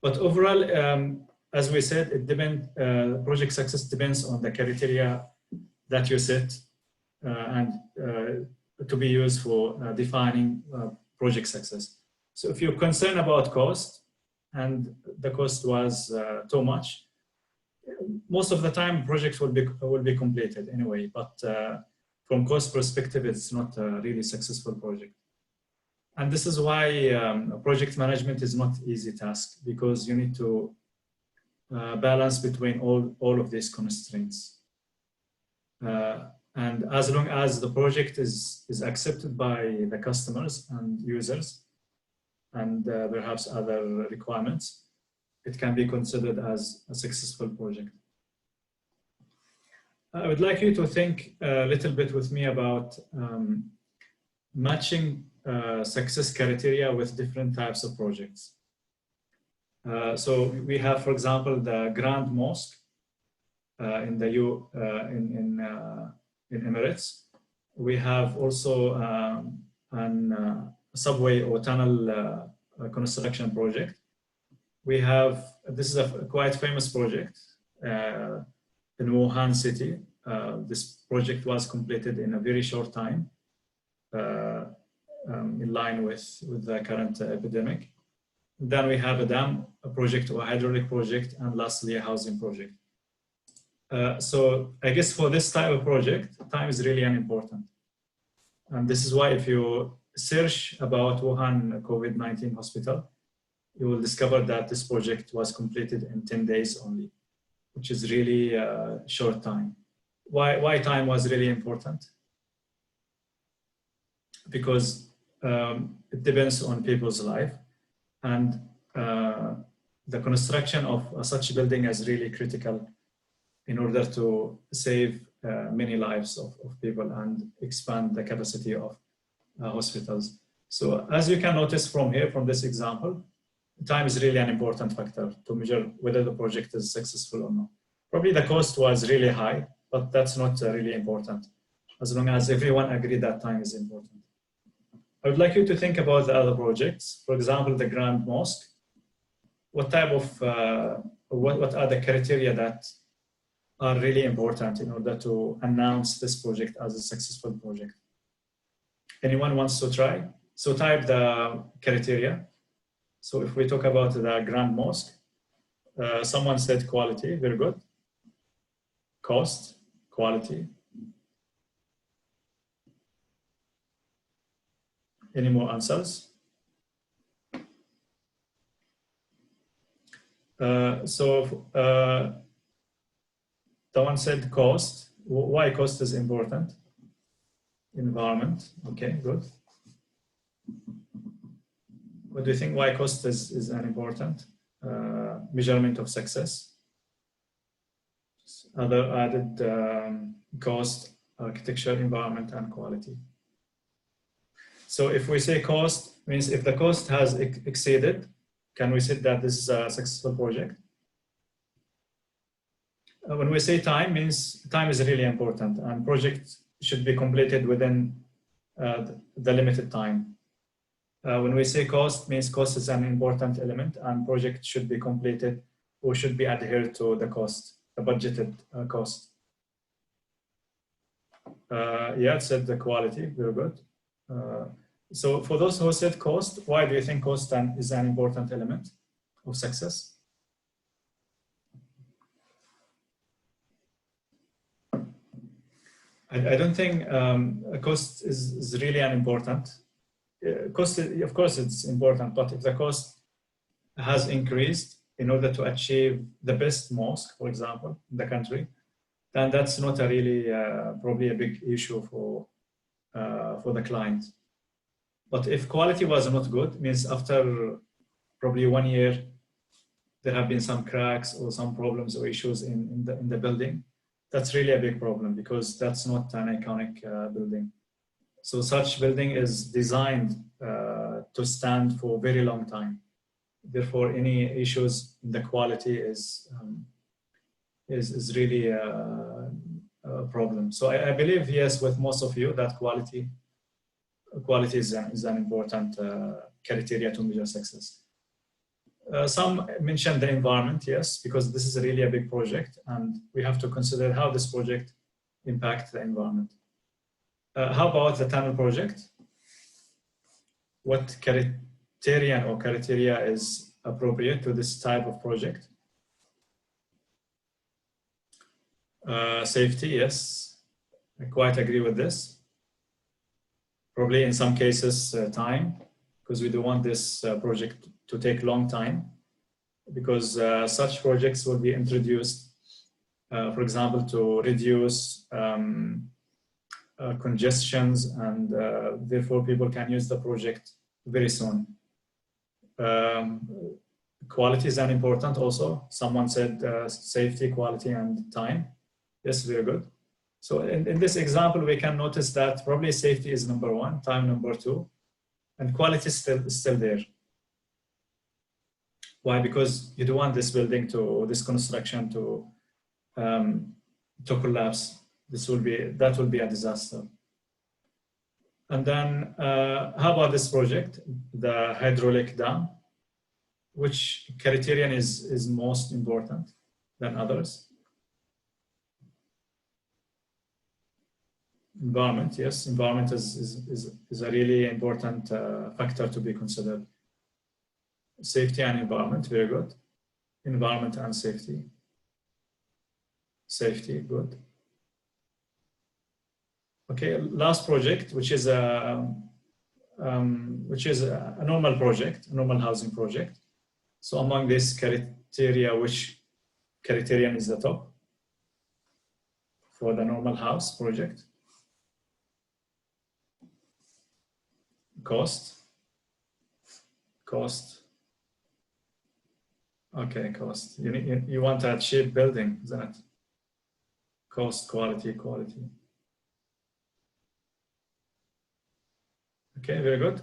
But overall, as we said, project success depends on the criteria that you set and to be used for defining project success. So if you're concerned about cost and the cost was too much, most of the time projects will be completed anyway, but from cost perspective, it's not a really successful project. And this is why project management is not an easy task, because you need to balance between all of these constraints. And as long as the project is accepted by the customers and users, and perhaps other requirements, it can be considered as a successful project. I would like you to think a little bit with me about matching success criteria with different types of projects. So we have, for example, the Grand Mosque in the in Emirates. We have also a subway or tunnel construction project. We have, this is a quite famous project in Wuhan city. This project was completed in a very short time, in line with the current epidemic. Then we have a dam project or a hydraulic project, and lastly a housing project. So I guess for this type of project, time is really important. And this is why if you search about Wuhan COVID-19 hospital, you will discover that this project was completed in 10 days only, which is really a short time. Why time was really important? Because it depends on people's life, and the construction of such a building is really critical in order to save many lives of people and expand the capacity of hospitals. So as you can notice from here, from this example, time is really an important factor to measure whether the project is successful or not. Probably the cost was really high, but that's not really important, as long as everyone agreed that time is important. I would like you to think about the other projects. For example, the Grand Mosque. What type of, what are the criteria that are really important in order to announce this project as a successful project? Anyone wants to try? So type the criteria. So if we talk about the Grand Mosque, someone said quality, very good. Cost, quality. Any more answers? The one said cost. Why cost is important? Environment. Okay, good. What do you think? Why cost is an important measurement of success? Other added cost, architecture, environment, and quality. So if we say cost, means if the cost has exceeded, can we say that this is a successful project? When we say time, means time is really important, and project should be completed within the limited time. When we say cost, means cost is an important element, and project should be completed or should be adhered to the cost, the budgeted cost. Yeah, it said the quality, very good. So for those who said cost, why do you think cost is an important element of success? I don't think cost is really an important. Cost, of course, it's important, but if the cost has increased in order to achieve the best mosque, for example, in the country, then that's not a really probably a big issue for the client. But if quality was not good, means after probably 1 year, there have been some cracks or some problems or issues in the building, that's really a big problem, because that's not an iconic building. So such building is designed to stand for a very long time. Therefore, any issues in the quality is really a problem. So I believe, yes, with most of you, that quality is an important criteria to measure success. Some mentioned the environment, yes, because this is really a big project and we have to consider how this project impacts the environment. How about the tunnel project? What criterion or criteria is appropriate to this type of project? Safety, yes, I quite agree with this. Probably in some cases time, because we don't want this project to take long time, because such projects will be introduced, for example, to reduce congestions, and therefore people can use the project very soon. Quality is an important also. Someone said safety, quality, and time. Yes, very good. So in this example, we can notice that probably safety is number one, time number two, and quality is still there. Why? Because you don't want this building to, this construction to collapse. That will be a disaster. And then how about this project, the hydraulic dam? Which criterion is most important than others? Environment, yes, environment is a really important factor to be considered. Safety and environment, very good. Environment and safety. Safety, good. Okay, last project, which is a normal project, a normal housing project. So among these criteria, which criterion is the top for the normal house project? Cost. Okay, cost. You want a cheap building, isn't it? Cost, quality. Okay, very good.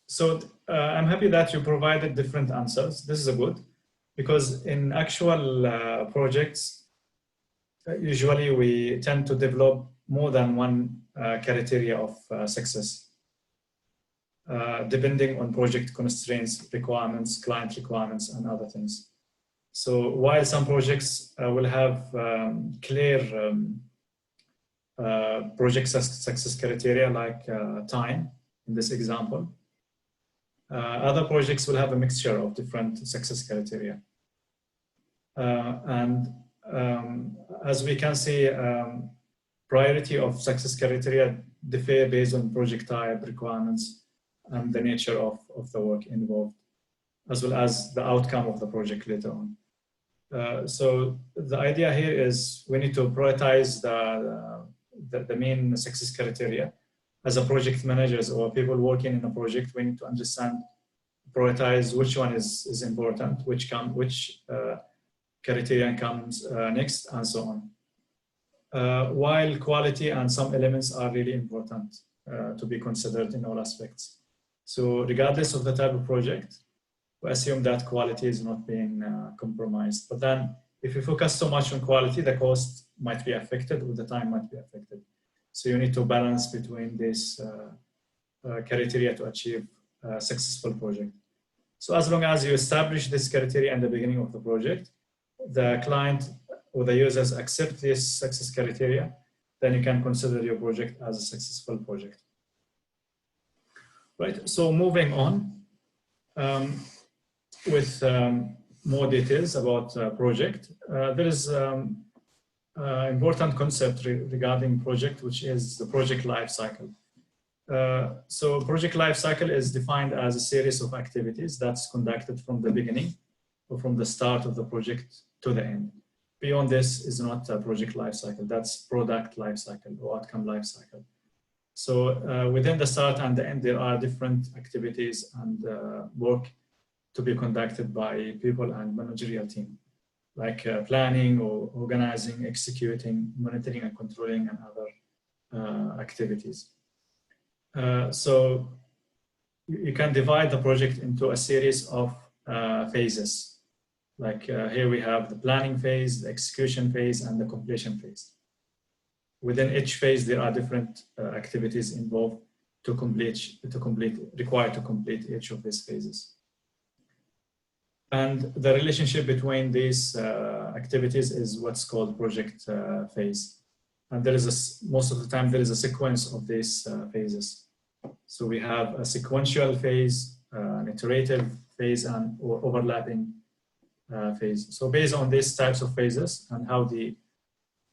So I'm happy that you provided different answers. This is a good, because in actual projects, usually we tend to develop more than one criteria of success, depending on project constraints, requirements, client requirements, and other things. So while some projects will have clear project success criteria like time, in this example, other projects will have a mixture of different success criteria. As we can see, priority of success criteria differ based on project type, requirements, and the nature of the work involved, as well as the outcome of the project later on. So the idea here is we need to prioritize the main success criteria. As a project managers or people working in a project, we need to understand, prioritize which one is important, which criterion comes next, and so on. While quality and some elements are really important to be considered in all aspects. So regardless of the type of project, we assume that quality is not being compromised. But then if you focus so much on quality, the cost might be affected or the time might be affected. So you need to balance between these criteria to achieve a successful project. So as long as you establish this criteria in the beginning of the project, the client or the users accept this success criteria, then you can consider your project as a successful project. Right, so moving on with more details about project. There is important concept regarding project, which is the project life cycle. So project life cycle is defined as a series of activities that's conducted from the beginning or from the start of the project to the end. Beyond this is not a project life cycle, that's product life cycle or outcome life cycle. So within the start and the end, there are different activities and work to be conducted by people and managerial team, like planning or organizing, executing, monitoring and controlling, and other activities. So you can divide the project into a series of phases. Like here we have the planning phase, the execution phase, and the completion phase. Within each phase, there are different activities involved required to complete each of these phases. And the relationship between these activities is what's called project phase. And there is most of the time, there is a sequence of these phases. So we have a sequential phase, an iterative phase, and overlapping phase. So based on these types of phases and how they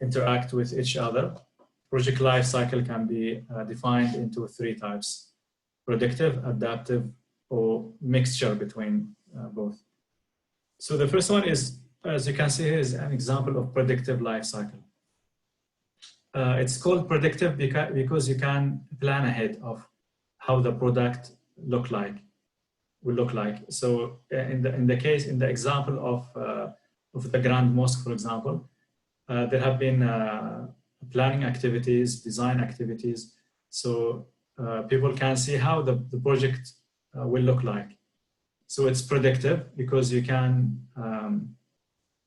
interact with each other, project life cycle can be defined into 3 types: predictive, adaptive, or mixture between both. So the first one is, as you can see here, is an example of predictive life cycle. It's called predictive because you can plan ahead of how the product will look like. So in the example of the Grand Mosque, for example, there have been planning activities, design activities. So people can see how the project will look like. So it's predictive because you can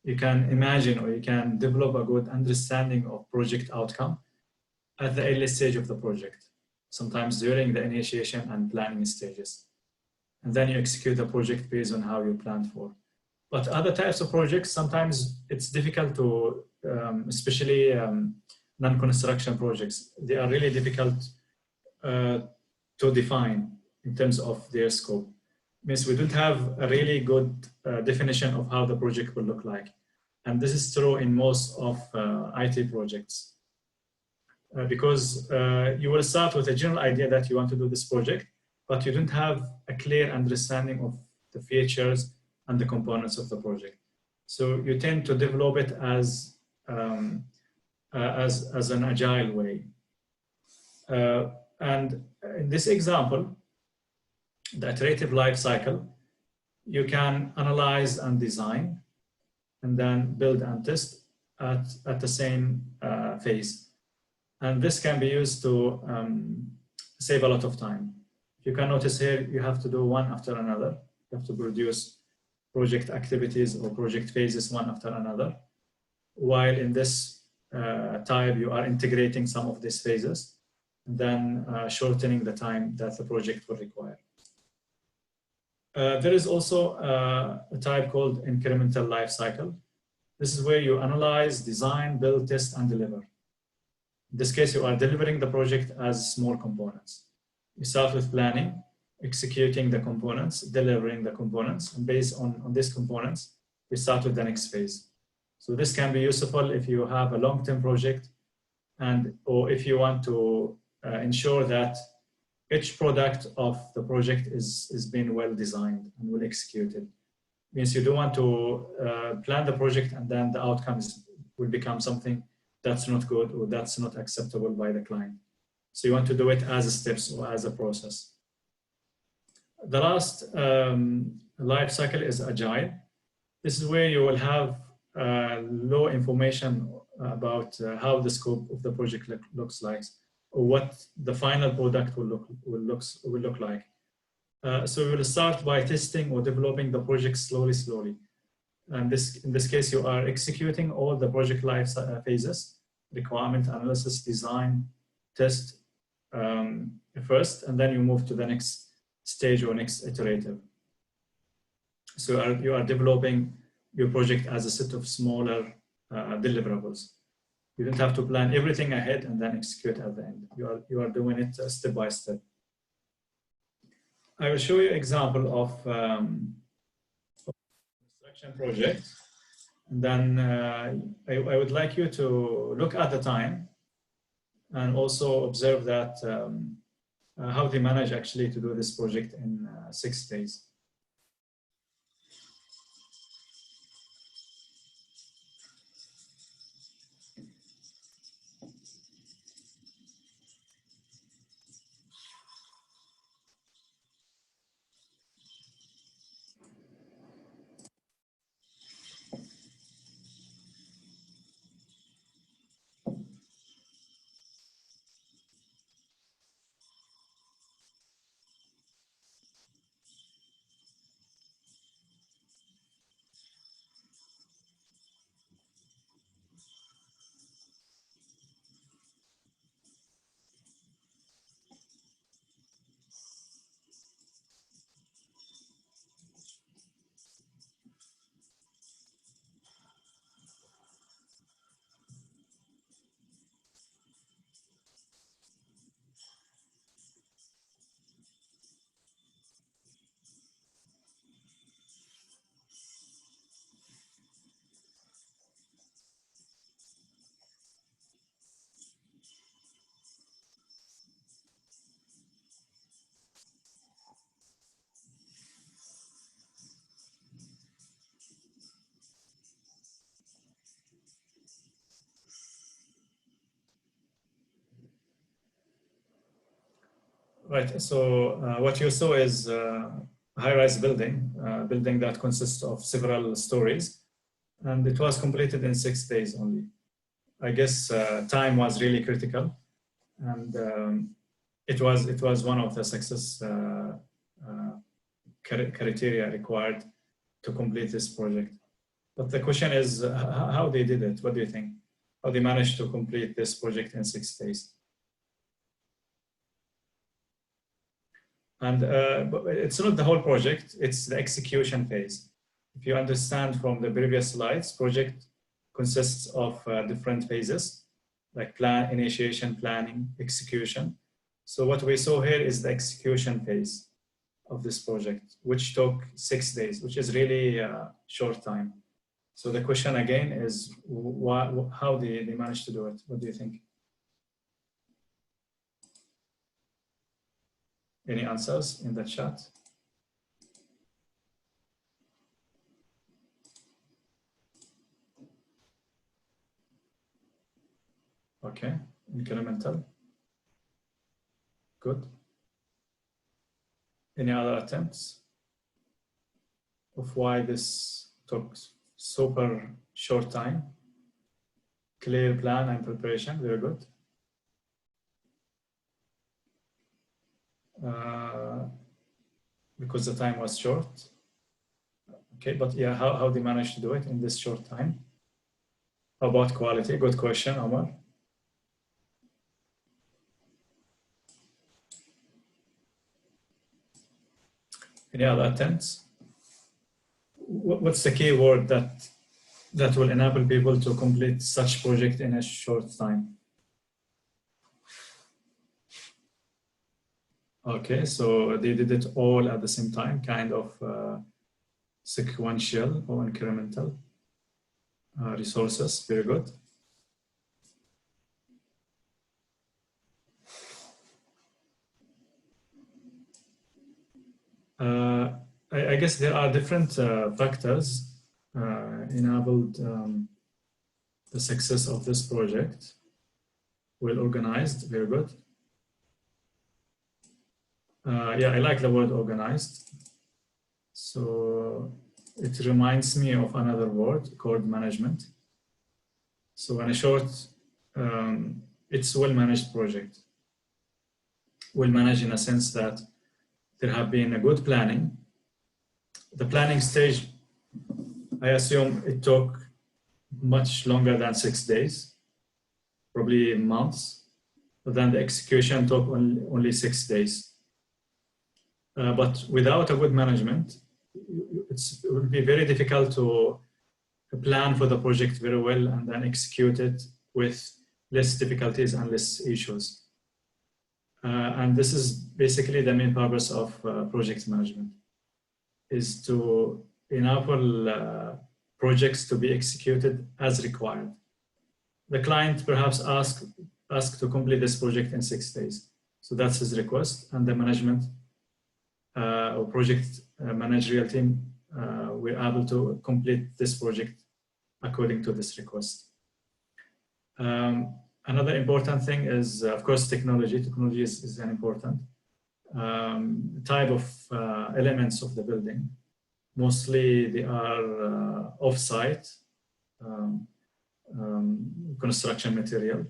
imagine, or you can develop a good understanding of project outcome at the early stage of the project, sometimes during the initiation and planning stages. And then you execute the project based on how you planned for. But other types of projects, sometimes it's difficult to, especially non-construction projects, they are really difficult to define in terms of their scope. Means we don't have a really good definition of how the project will look like. And this is true in most of IT projects. Because you will start with a general idea that you want to do this project, but you don't have a clear understanding of the features and the components of the project. So you tend to develop it as an agile way. And in this example, the iterative life cycle, you can analyze and design, and then build and test at the same phase. And this can be used to save a lot of time. You can notice here, you have to do one after another. You have to produce project activities or project phases one after another. While in this type, you are integrating some of these phases, and then shortening the time that the project will require. There is also a type called incremental life cycle. This is where you analyze, design, build, test, and deliver. In this case, you are delivering the project as small components. You start with planning, executing the components, delivering the components, and based on these components, we start with the next phase. So this can be useful if you have a long-term project, or if you want to ensure that each product of the project is being well designed and well executed. Means you don't want to plan the project and then the outcomes will become something that's not good or that's not acceptable by the client. So you want to do it as a steps or as a process. The last life cycle is agile. This is where you will have low information about how the scope of the project looks like, or what the final product will look like. So we will start by testing or developing the project slowly. And in this case, you are executing all the project life phases: requirement analysis, design, test first, and then you move to the next stage or next iterative. So you are developing your project as a set of smaller deliverables. You don't have to plan everything ahead and then execute at the end. You are doing it step by step. I will show you an example of construction project. And then I would like you to look at the time and also observe that how they manage actually to do this project in 6 days. Right. So what you saw is a high-rise building, building that consists of several stories, and it was completed in 6 days only. I guess time was really critical, and it was one of the success criteria required to complete this project. But the question is how they did it. What do you think? How they managed to complete this project in 6 days? And but it's not the whole project, it's the execution phase. If you understand from the previous slides, project consists of different phases, like plan, initiation, planning, execution. So what we saw here is the execution phase of this project, which took 6 days, which is really a short time. So the question again is, how they managed to do it? What do you think? Any answers in the chat? Okay, incremental. Good. Any other attempts of why this took super short time? Clear plan and preparation, very good. Because the time was short. Okay, but yeah, how they managed to do it in this short time? How about quality? Good question, Omar. Any other attempts? What's the key word that will enable people to complete such project in a short time? Okay, so they did it all at the same time, kind of sequential or incremental resources. Very good. I guess there are different factors enabled the success of this project. Well organized, very good. Yeah, I like the word organized. So it reminds me of another word called management. So in a short, it's well-managed project. Well-managed in a sense that there have been a good planning. The planning stage, I assume it took much longer than 6 days, probably months, but then the execution took only 6 days. But without a good management, it would be very difficult to plan for the project very well and then execute it with less difficulties and less issues. And this is basically the main purpose of project management, is to enable projects to be executed as required. The client perhaps asked to complete this project in 6 days. So that's his request, and the management or project managerial team were able to complete this project according to this request. Another important thing is, of course, technology. Technology is an important type of elements of the building. Mostly they are off-site construction material.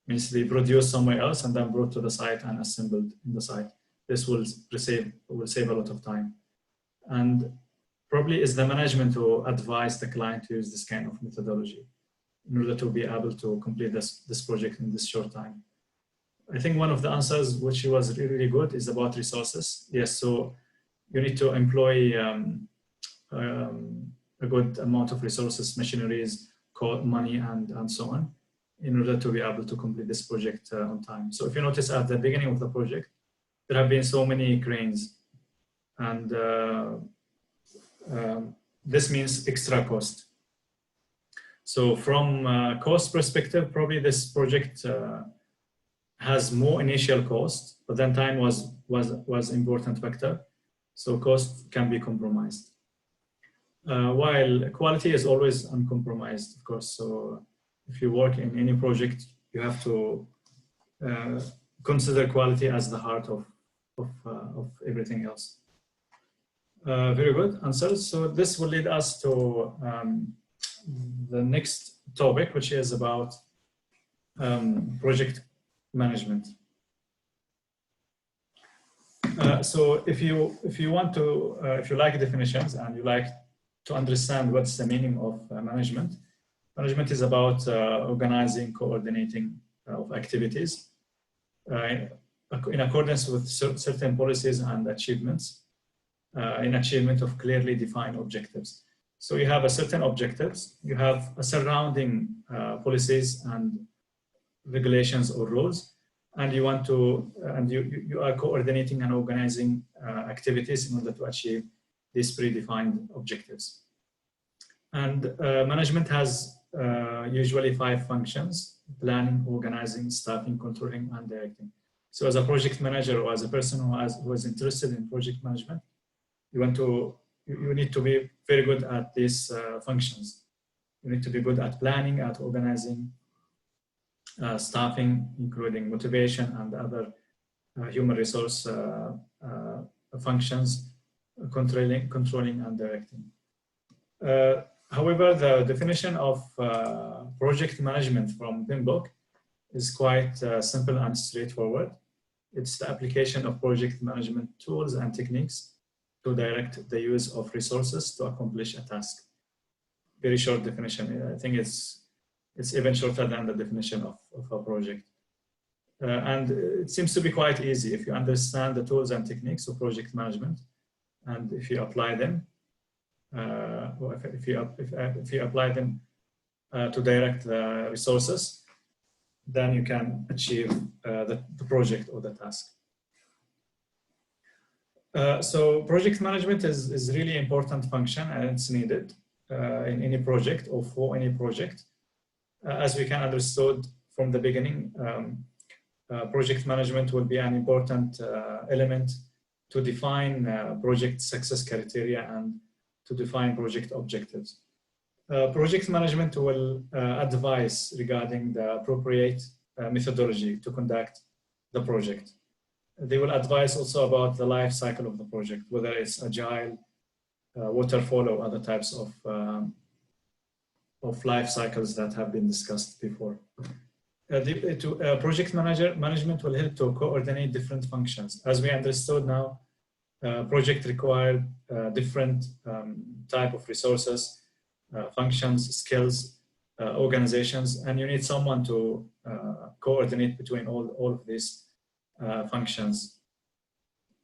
Means they produce somewhere else and then brought to the site and assembled in the site. This will save a lot of time. And probably is the management to advise the client to use this kind of methodology in order to be able to complete this project in this short time. I think one of the answers, which was really good, is about resources. Yes, so you need to employ a good amount of resources, machineries, money, and so on, in order to be able to complete this project on time. So if you notice at the beginning of the project, there have been so many cranes, and this means extra cost. So from a cost perspective, probably this project has more initial cost, but then time was important factor. So cost can be compromised. While quality is always uncompromised, of course. So if you work in any project, you have to consider quality as the heart of of everything else. Very good answers. So this will lead us to the next topic, which is about project management. So if you want to, if you like definitions and you like to understand what's the meaning of management, management is about organizing, coordinating of activities in accordance with certain policies and achievements, in achievement of clearly defined objectives. So you have a certain objectives, you have a surrounding policies and regulations or rules, and you want to, and you are coordinating and organizing activities in order to achieve these predefined objectives. And management has usually 5 functions: planning, organizing, staffing, controlling, and directing. So as a project manager or as a person who is interested in project management, you need to be very good at these functions. You need to be good at planning, at organizing, staffing, including motivation and other human resource functions, controlling and directing. However, the definition of project management from PMBOK is quite simple and straightforward. It's the application of project management tools and techniques to direct the use of resources to accomplish a task. Very short definition. I think it's even shorter than the definition of a project. And it seems to be quite easy if you understand the tools and techniques of project management, and if you apply them, or if you apply them to direct the resources, then you can achieve the project or the task. So project management is really important function, and it's needed in any project or for any project. As we can understood from the beginning, project management will be an important element to define project success criteria and to define project objectives. Project management will advise regarding the appropriate methodology to conduct the project. They will advise also about the life cycle of the project, whether it's agile, waterfall, or other types of life cycles that have been discussed before. Project management will help to coordinate different functions. As we understood now, project require different type of resources, functions, skills, organizations, and you need someone to coordinate between all of these functions.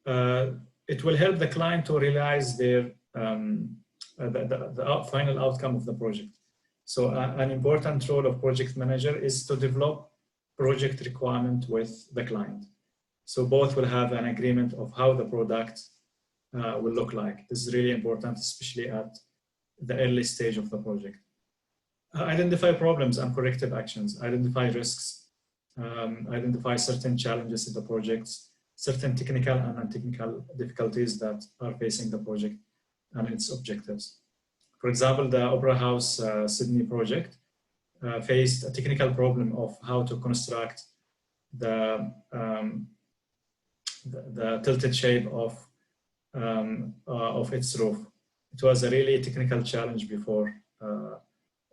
It will help the client to realize their the final outcome of the project. So an important role of project manager is to develop project requirement with the client. So both will have an agreement of how the product will look like. This is really important, especially at the early stage of the project. Identify problems and corrective actions, identify risks, identify certain challenges in the projects, certain technical and non-technical difficulties that are facing the project and its objectives. For example, the Opera House Sydney project faced a technical problem of how to construct the tilted shape of its roof. It was a really technical challenge before.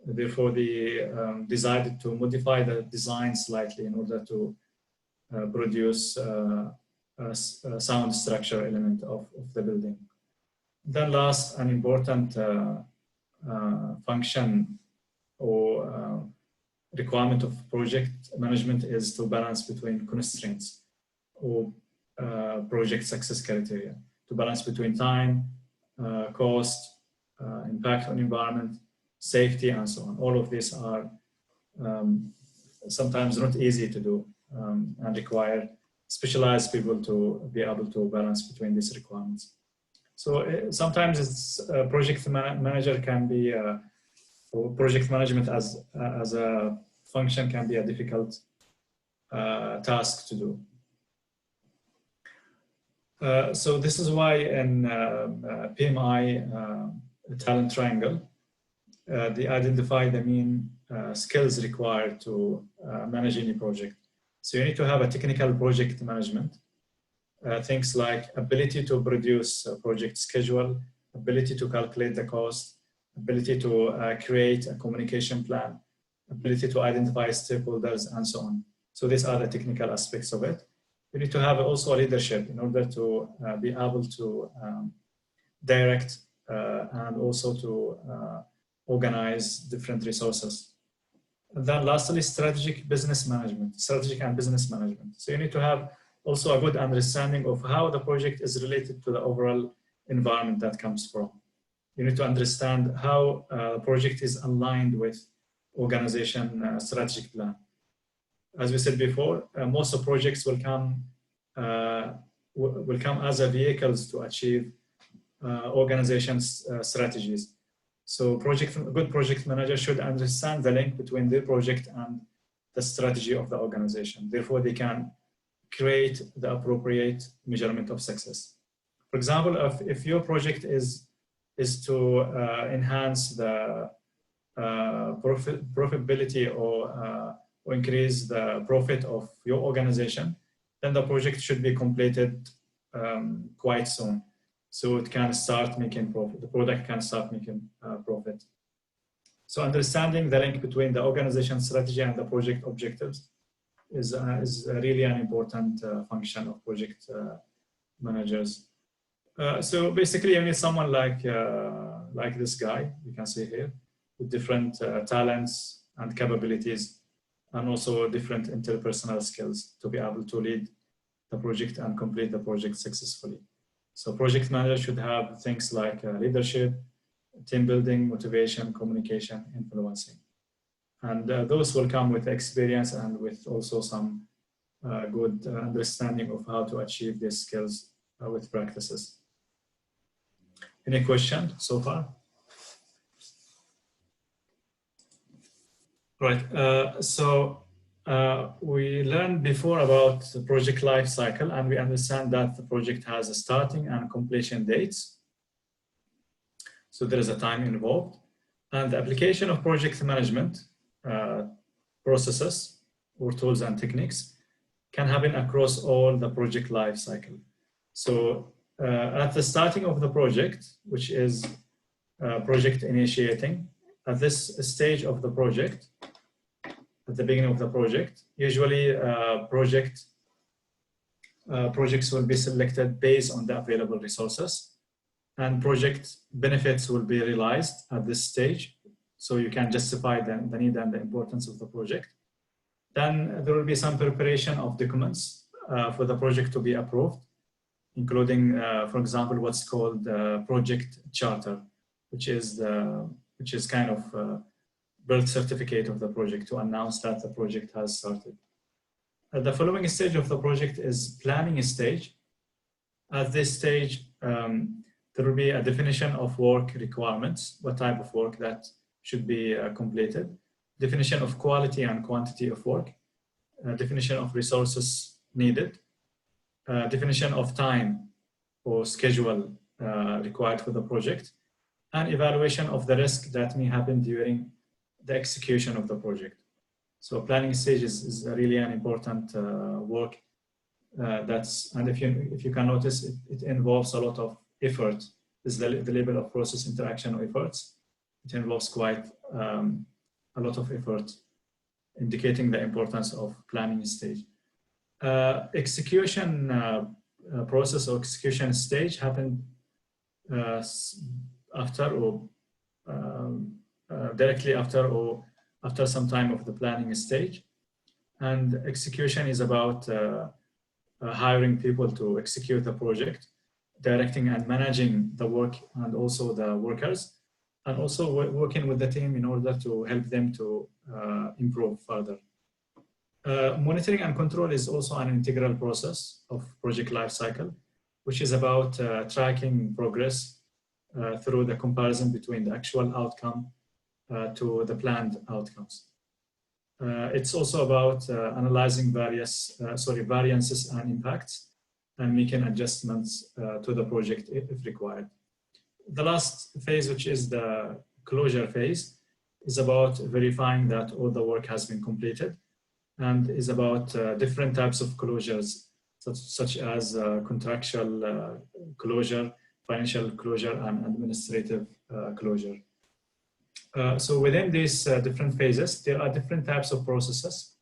Therefore, they decided to modify the design slightly in order to produce a sound structure element of the building. Then last, an important function or requirement of project management is to balance between constraints or project success criteria, to balance between time, cost, impact on environment, safety, and so on. All of these are sometimes not easy to do and require specialized people to be able to balance between these requirements. So sometimes it's project manager can be, or project management as a function can be a difficult task to do. So this is why in PMI talent triangle, they identify the main skills required to manage any project. So you need to have a technical project management. things like ability to produce a project schedule, ability to calculate the cost, ability to create a communication plan, ability to identify stakeholders, and so on. So these are the technical aspects of it. You need to have also leadership in order to be able to direct and also to organize different resources. And then lastly, strategic and business management. So you need to have also a good understanding of how the project is related to the overall environment that comes from. You need to understand how the project is aligned with organization strategic plan. As we said before, most of projects will come as a vehicles to achieve organization's strategies. So a good project manager should understand the link between the project and the strategy of the organization. Therefore, they can create the appropriate measurement of success. For example, if your project is to enhance the profitability or increase the profit of your organization, then the project should be completed quite soon. So it can start making profit, the product can start making profit. So understanding the link between the organization strategy and the project objectives is really an important function of project managers. So basically you need someone like this guy, you can see here, with different talents and capabilities, and also different interpersonal skills to be able to lead the project and complete the project successfully. So project manager should have things like leadership, team building, motivation, communication, influencing. And those will come with experience and with also some good understanding of how to achieve these skills with practices. Any question so far? Right, we learned before about the project life cycle, and we understand that the project has a starting and completion dates. So there is a time involved, and the application of project management processes or tools and techniques can happen across all the project life cycle. So at the starting of the project, which is project initiating, at this stage of the project, at the beginning of the project, usually projects will be selected based on the available resources, and project benefits will be realized at this stage, so you can justify the need and the importance of the project. Then there will be some preparation of documents for the project to be approved, including, for example, what's called the project charter, which is kind of birth certificate of the project to announce that the project has started. The following stage of the project is planning stage. At this stage, there will be a definition of work requirements, what type of work that should be completed, definition of quality and quantity of work, definition of resources needed, definition of time or schedule required for the project, and evaluation of the risk that may happen during the execution of the project. So planning stage is really an important work. And if you can notice, it involves a lot of effort. This is the level of process interaction or efforts. It involves quite a lot of effort, indicating the importance of planning stage. Execution process or execution stage happen after or directly after or after some time of the planning stage. And execution is about hiring people to execute the project, directing and managing the work and also the workers, and also working with the team in order to help them to improve further. Monitoring and control is also an integral process of project lifecycle, which is about tracking progress through the comparison between the actual outcome to the planned outcomes. It's also about analyzing variances and impacts and making adjustments to the project if required. The last phase, which is the closure phase, is about verifying that all the work has been completed, and is about different types of closures, such as contractual closure, financial closure, and administrative closure. So within these different phases, there are different types of processes.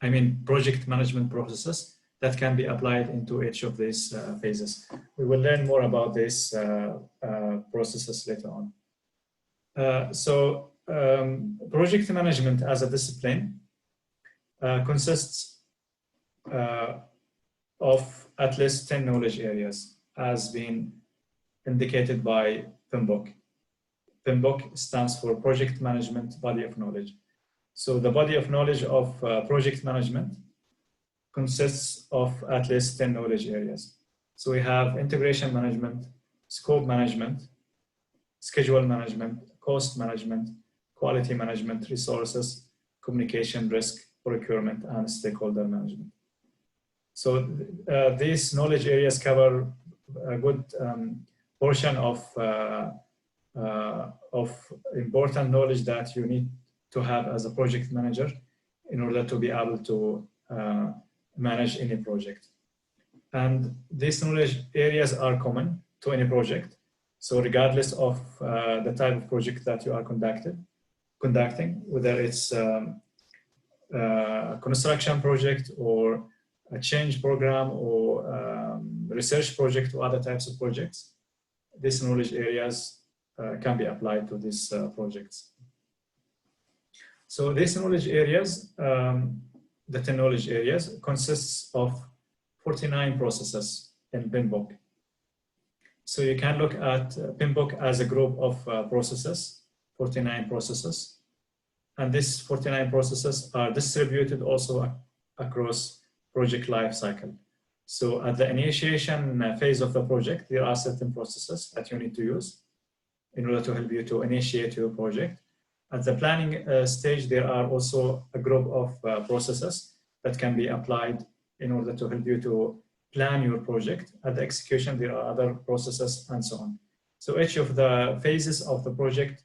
I mean, project management processes that can be applied into each of these phases. We will learn more about these processes later on. Project management as a discipline consists of at least 10 knowledge areas, as been indicated by PMBOK. PMBOK stands for Project Management Body of Knowledge. So the body of knowledge of project management consists of at least 10 knowledge areas. So we have integration management, scope management, schedule management, cost management, quality management, resources, communication, risk, procurement, and stakeholder management. So these knowledge areas cover a good portion of important knowledge that you need to have as a project manager in order to be able to manage any project. And these knowledge areas are common to any project. So regardless of the type of project that you are conducting, whether it's a construction project or a change program or research project or other types of projects, these knowledge areas can be applied to these projects. So these knowledge areas, the 10 knowledge areas, consists of 49 processes in PMBOK. So you can look at PMBOK as a group of processes, 49 processes. And these 49 processes are distributed also across project life cycle. So at the initiation phase of the project, there are certain processes that you need to use in order to help you to initiate your project. At the planning stage, there are also a group of processes that can be applied in order to help you to plan your project. At the execution, there are other processes and so on. So each of the phases of the project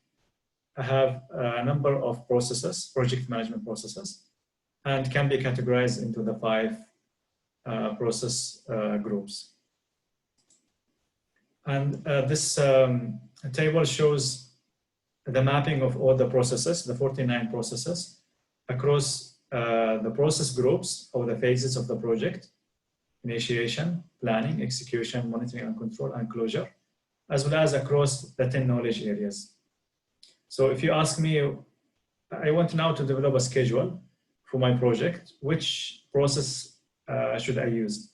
have a number of processes, project management processes, and can be categorized into the 5 process groups. And this table shows the mapping of all the processes, the 49 processes, across the process groups of the phases of the project: initiation, planning, execution, monitoring and control, and closure, as well as across the 10 knowledge areas. So if you ask me, I want now to develop a schedule for my project, which process should I use?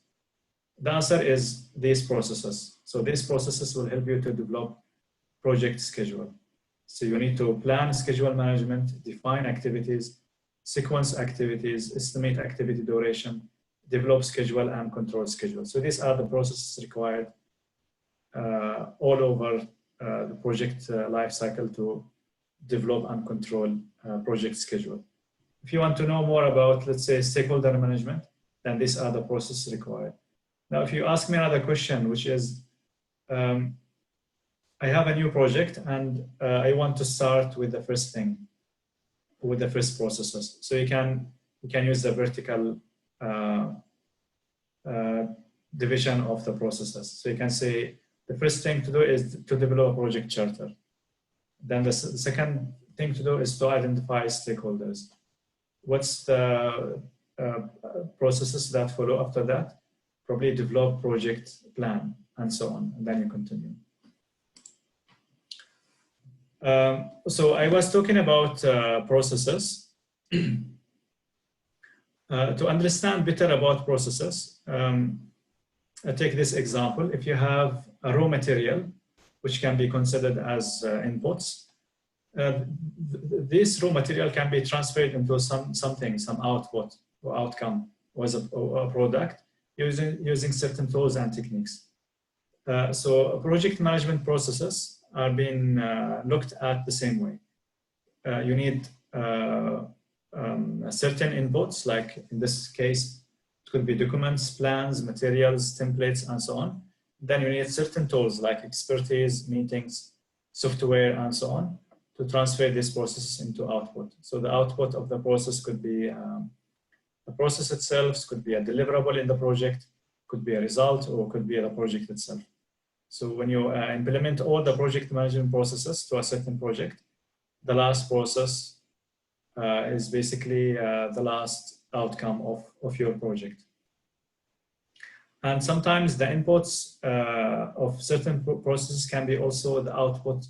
The answer is these processes. So these processes will help you to develop project schedule. So you need to plan schedule management, define activities, sequence activities, estimate activity duration, develop schedule, and control schedule. So these are the processes required all over the project life cycle to develop and control project schedule. If you want to know more about, let's say, stakeholder management, then these are the processes required. Now, if you ask me another question, which is, I have a new project and I want to start with the first thing, with the first processes. So you can use the vertical division of the processes. So you can say the first thing to do is to develop a project charter. Then the second thing to do is to identify stakeholders. What's the processes that follow after that? Probably develop project plan and so on, and then you continue. So I was talking about processes. To understand better about processes, I take this example. If you have a raw material, which can be considered as inputs, this raw material can be transferred into some output or outcome or a product using certain tools and techniques. So project management processes are being looked at the same way. You need certain inputs, like in this case, it could be documents, plans, materials, templates, and so on. Then you need certain tools like expertise, meetings, software, and so on to transfer these processes into output. So the output of the process could be a The process itself could be a deliverable in the project, could be a result, or could be the project itself. So when you implement all the project management processes to a certain project, the last process is basically the last outcome of your project. And sometimes the inputs of certain processes can be also the output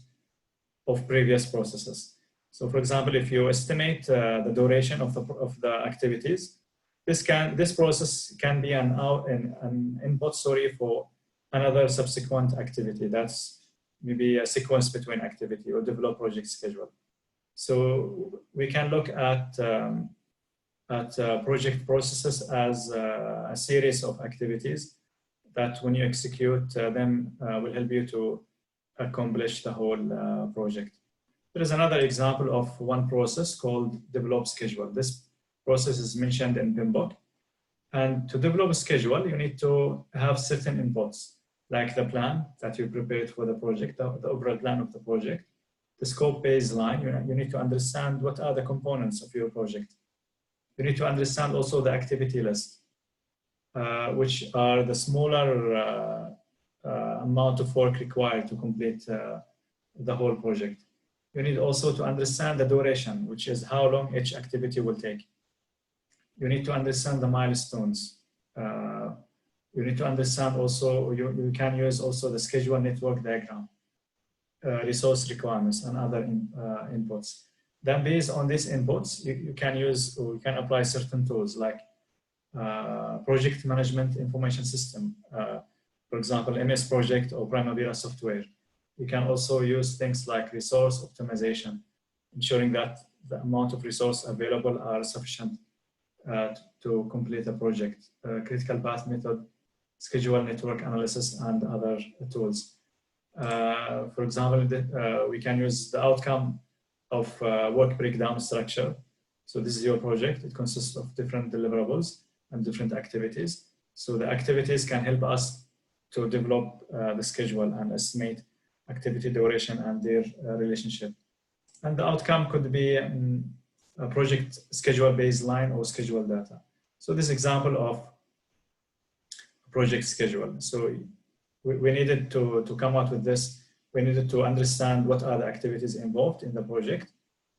of previous processes. So for example, if you estimate the duration of the activities, this process can be an input, for another subsequent activity. That's maybe a sequence between activity or develop project schedule. So we can look at project processes as a series of activities that when you execute them will help you to accomplish the whole project. There is another example of one process called develop schedule. This process is mentioned in PMBOK. And to develop a schedule, you need to have certain inputs, like the plan that you prepared for the project, the overall plan of the project, the scope baseline. You need to understand what are the components of your project. You need to understand also the activity list, which are the smaller amount of work required to complete the whole project. You need also to understand the duration, which is how long each activity will take. You need to understand the milestones. You need to understand also, you can use also the schedule network diagram, resource requirements, and other inputs. Then based on these inputs, you can use or you can apply certain tools like project management information system, for example, MS Project or Primavera software. You can also use things like resource optimization, ensuring that the amount of resource available are sufficient to complete a project, critical path method, schedule network analysis, and other tools. For example, we can use the outcome of work breakdown structure. So this is your project. It consists of different deliverables and different activities. So the activities can help us to develop the schedule and estimate activity duration and their relationship. And the outcome could be a project schedule baseline or schedule data. So this example of project schedule. So we needed to come out with this. We needed to understand what are the activities involved in the project,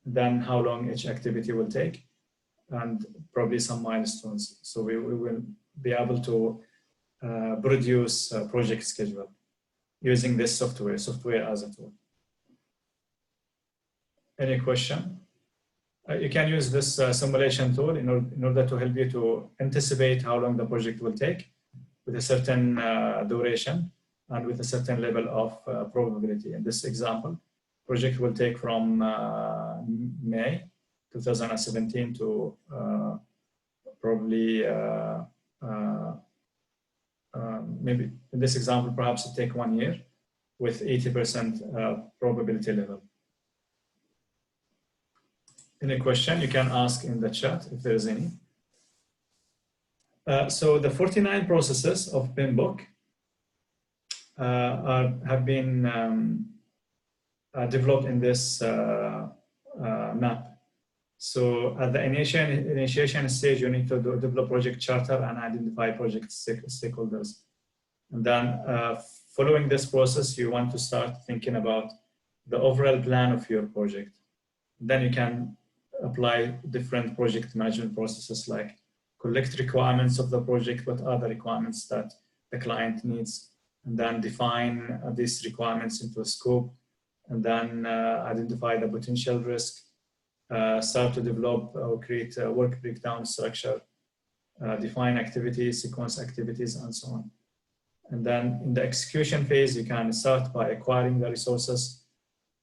then how long each activity will take, and probably some milestones. So we will be able to produce a project schedule using this software as a tool. Any question? You can use this simulation tool in order to help you to anticipate how long the project will take with a certain duration and with a certain level of probability. In this example, project will take from May 2017 to probably maybe in this example, perhaps it take 1 year with 80% probability level. Any question you can ask in the chat if there is any. So the 49 processes of PMBOK have been developed in this map. So at the initiation stage, you need to develop project charter and identify project stakeholders. And then following this process, you want to start thinking about the overall plan of your project. Then you can apply different project management processes like collect requirements of the project, what are the requirements that the client needs, and then define these requirements into a scope, and then identify the potential risk, start to develop or create a work breakdown structure, define activities, sequence activities, and so on. And then in the execution phase, you can start by acquiring the resources,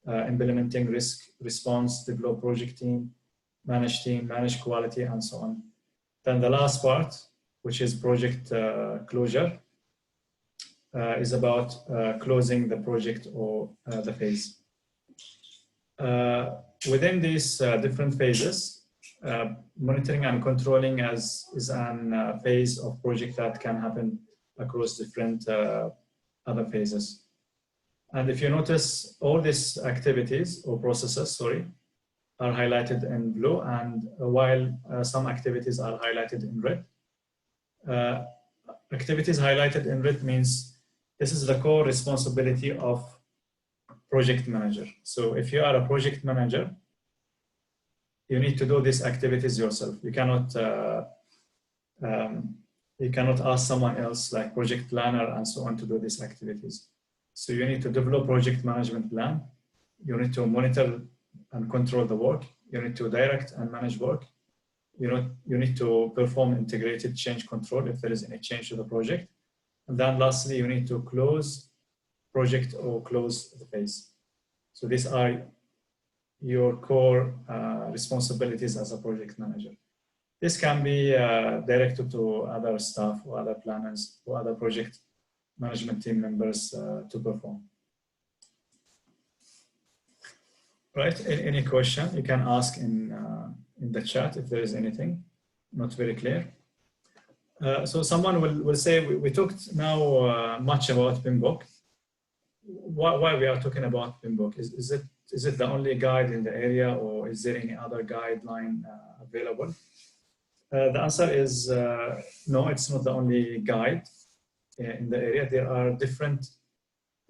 implementing risk response, develop project team, manage quality, and so on. Then the last part, which is project closure, is about closing the project or the phase. Within these different phases, monitoring and controlling is a phase of project that can happen across different other phases. And if you notice all these activities or processes, are highlighted in blue, and while some activities are highlighted in red. Activities highlighted in red means this is the core responsibility of project manager. So if you are a project manager, you need to do these activities yourself. You cannot ask someone else like project planner and so on to do these activities. So you need to develop project management plan. You need to monitor and control the work. You need to direct and manage work. You need to perform integrated change control if there is any change to the project. And then lastly, you need to close project or close the phase. So these are your core responsibilities as a project manager. This can be directed to other staff or other planners or other project management team members to perform. Right, any question you can ask in the chat if there is anything not very clear. So someone will say, we talked now much about PMBOK. Why we are talking about PMBOK? Is it the only guide in the area, or is there any other guideline available? The answer is no, it's not the only guide in the area. There are different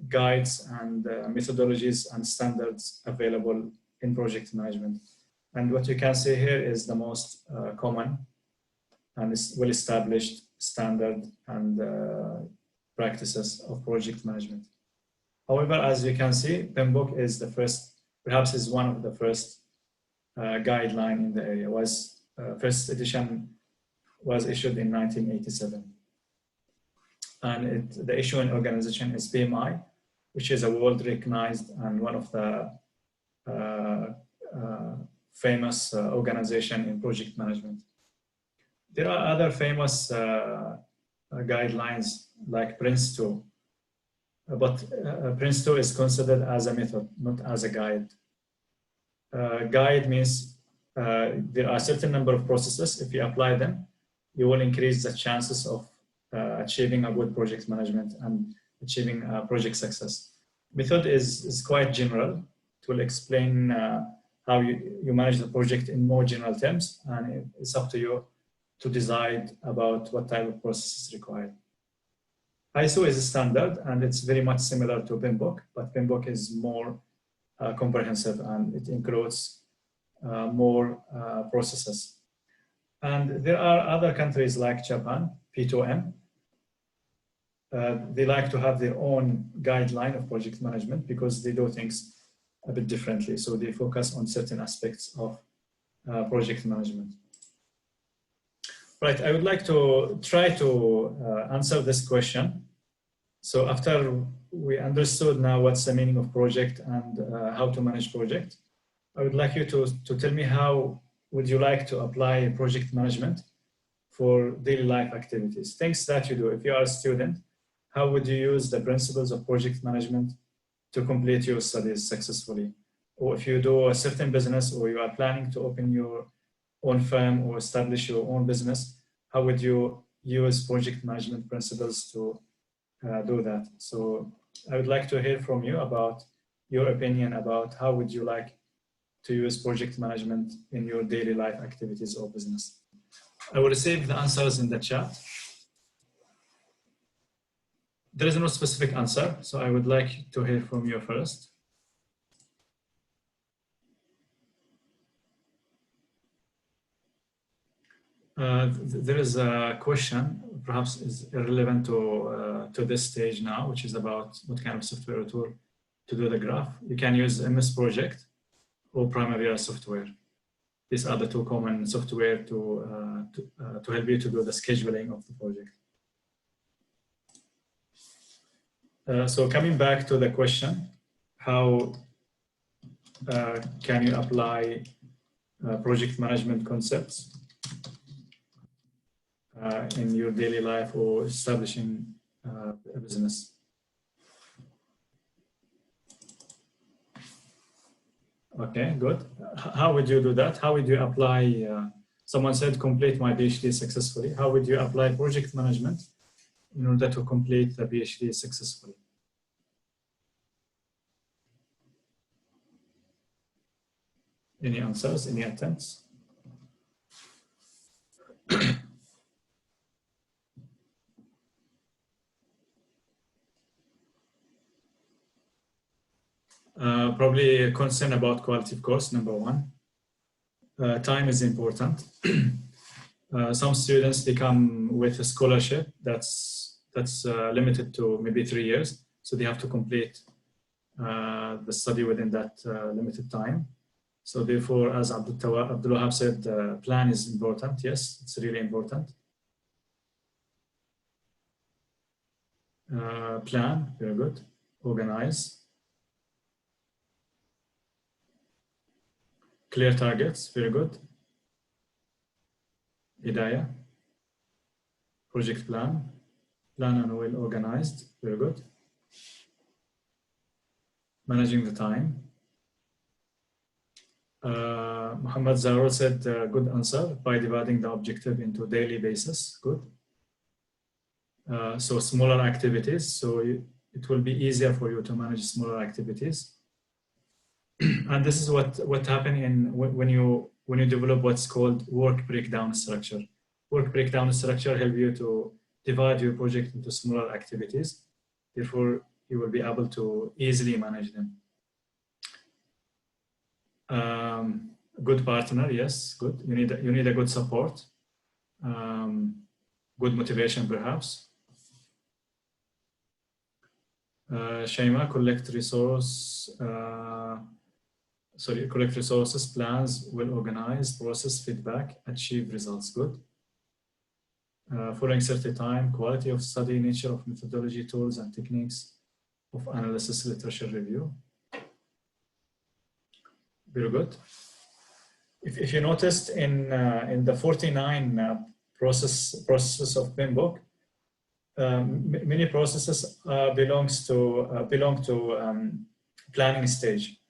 guides and methodologies and standards available in project management. And what you can see here is the most common and well-established standard and practices of project management. However, as you can see, PMBOK is the first, perhaps is one of the first guideline in the area. First edition was issued in 1987. And the issuing organization is PMI, which is a world-recognized and one of the famous organization in project management. There are other famous guidelines like Prince2, but Prince2 is considered as a method, not as a guide. Guide means there are a certain number of processes. If you apply them, you will increase the chances of achieving a good project management and achieving project success. Method is quite general. It will explain how you manage the project in more general terms, and it's up to you to decide about what type of process is required. ISO is a standard, and it's very much similar to PMBOK, but PMBOK is more comprehensive, and it includes more processes. And there are other countries like Japan, P2M. They like to have their own guideline of project management because they do things a bit differently. So they focus on certain aspects of project management. Right, I would like to try to answer this question. So after we understood now what's the meaning of project and how to manage project, I would like you to tell me how would you like to apply project management for daily life activities, things that you do. If you are a student, how would you use the principles of project management to complete your studies successfully? Or if you do a certain business, or you are planning to open your own firm or establish your own business, how would you use project management principles to do that? So I would like to hear from you about your opinion about how would you like to use project management in your daily life activities or business. I will receive the answers in the chat. There is no specific answer, so I would like to hear from you first. There is a question, perhaps is irrelevant to this stage now, which is about what kind of software tool to do the graph. You can use MS Project or Primavera software. These are the two common software to help you to do the scheduling of the project. So coming back to the question, how can you apply project management concepts in your daily life or establishing a business? Okay, good. How would you do that? How would you apply, someone said complete my PhD successfully. How would you apply project management in order to complete the PhD successfully? Any answers, any attempts? Probably a concern about quality of course, number one. Time is important. Some students, they come with a scholarship that's limited to maybe 3 years. So they have to complete the study within that limited time. So therefore, as Abdul Wahab said, plan is important. Yes, it's really important. Plan, very good. Organize. Clear targets, very good. Hidayah. Project plan. Plan and well organized, very good. Managing the time. Muhammad Zarur said, good answer, by dividing the objective into daily basis, good. So smaller activities, so it will be easier for you to manage smaller activities. And this is what happens when you develop what's called work breakdown structure. Work breakdown structure help you to divide your project into smaller activities. Therefore, you will be able to easily manage them. Good partner, yes, good. You need a good support, good motivation, perhaps. Shaima, collect resources, plans, well organized, process, feedback, achieve results, good. Following certain time, quality of study, nature of methodology, tools and techniques of analysis, literature review. Very good. If you noticed in the 49 processes of PMBOK, many processes belong to planning stage.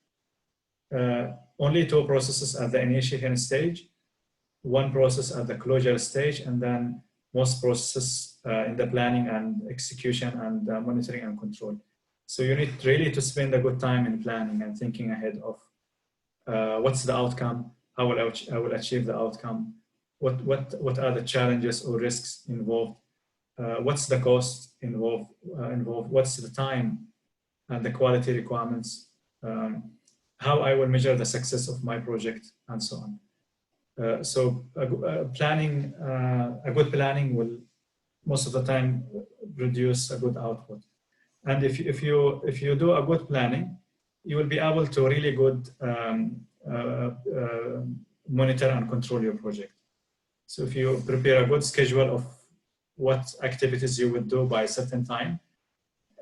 Only 2 processes at the initiation stage, 1 process at the closure stage, and then most processes in the planning and execution and monitoring and control. So you need really to spend a good time in planning and thinking ahead of what's the outcome, how will I will achieve the outcome, what are the challenges or risks involved, what's the cost involved, what's the time and the quality requirements, how I will measure the success of my project, and so on. So a good planning will most of the time produce a good output. And if you do a good planning, you will be able to really good monitor and control your project. So if you prepare a good schedule of what activities you would do by a certain time,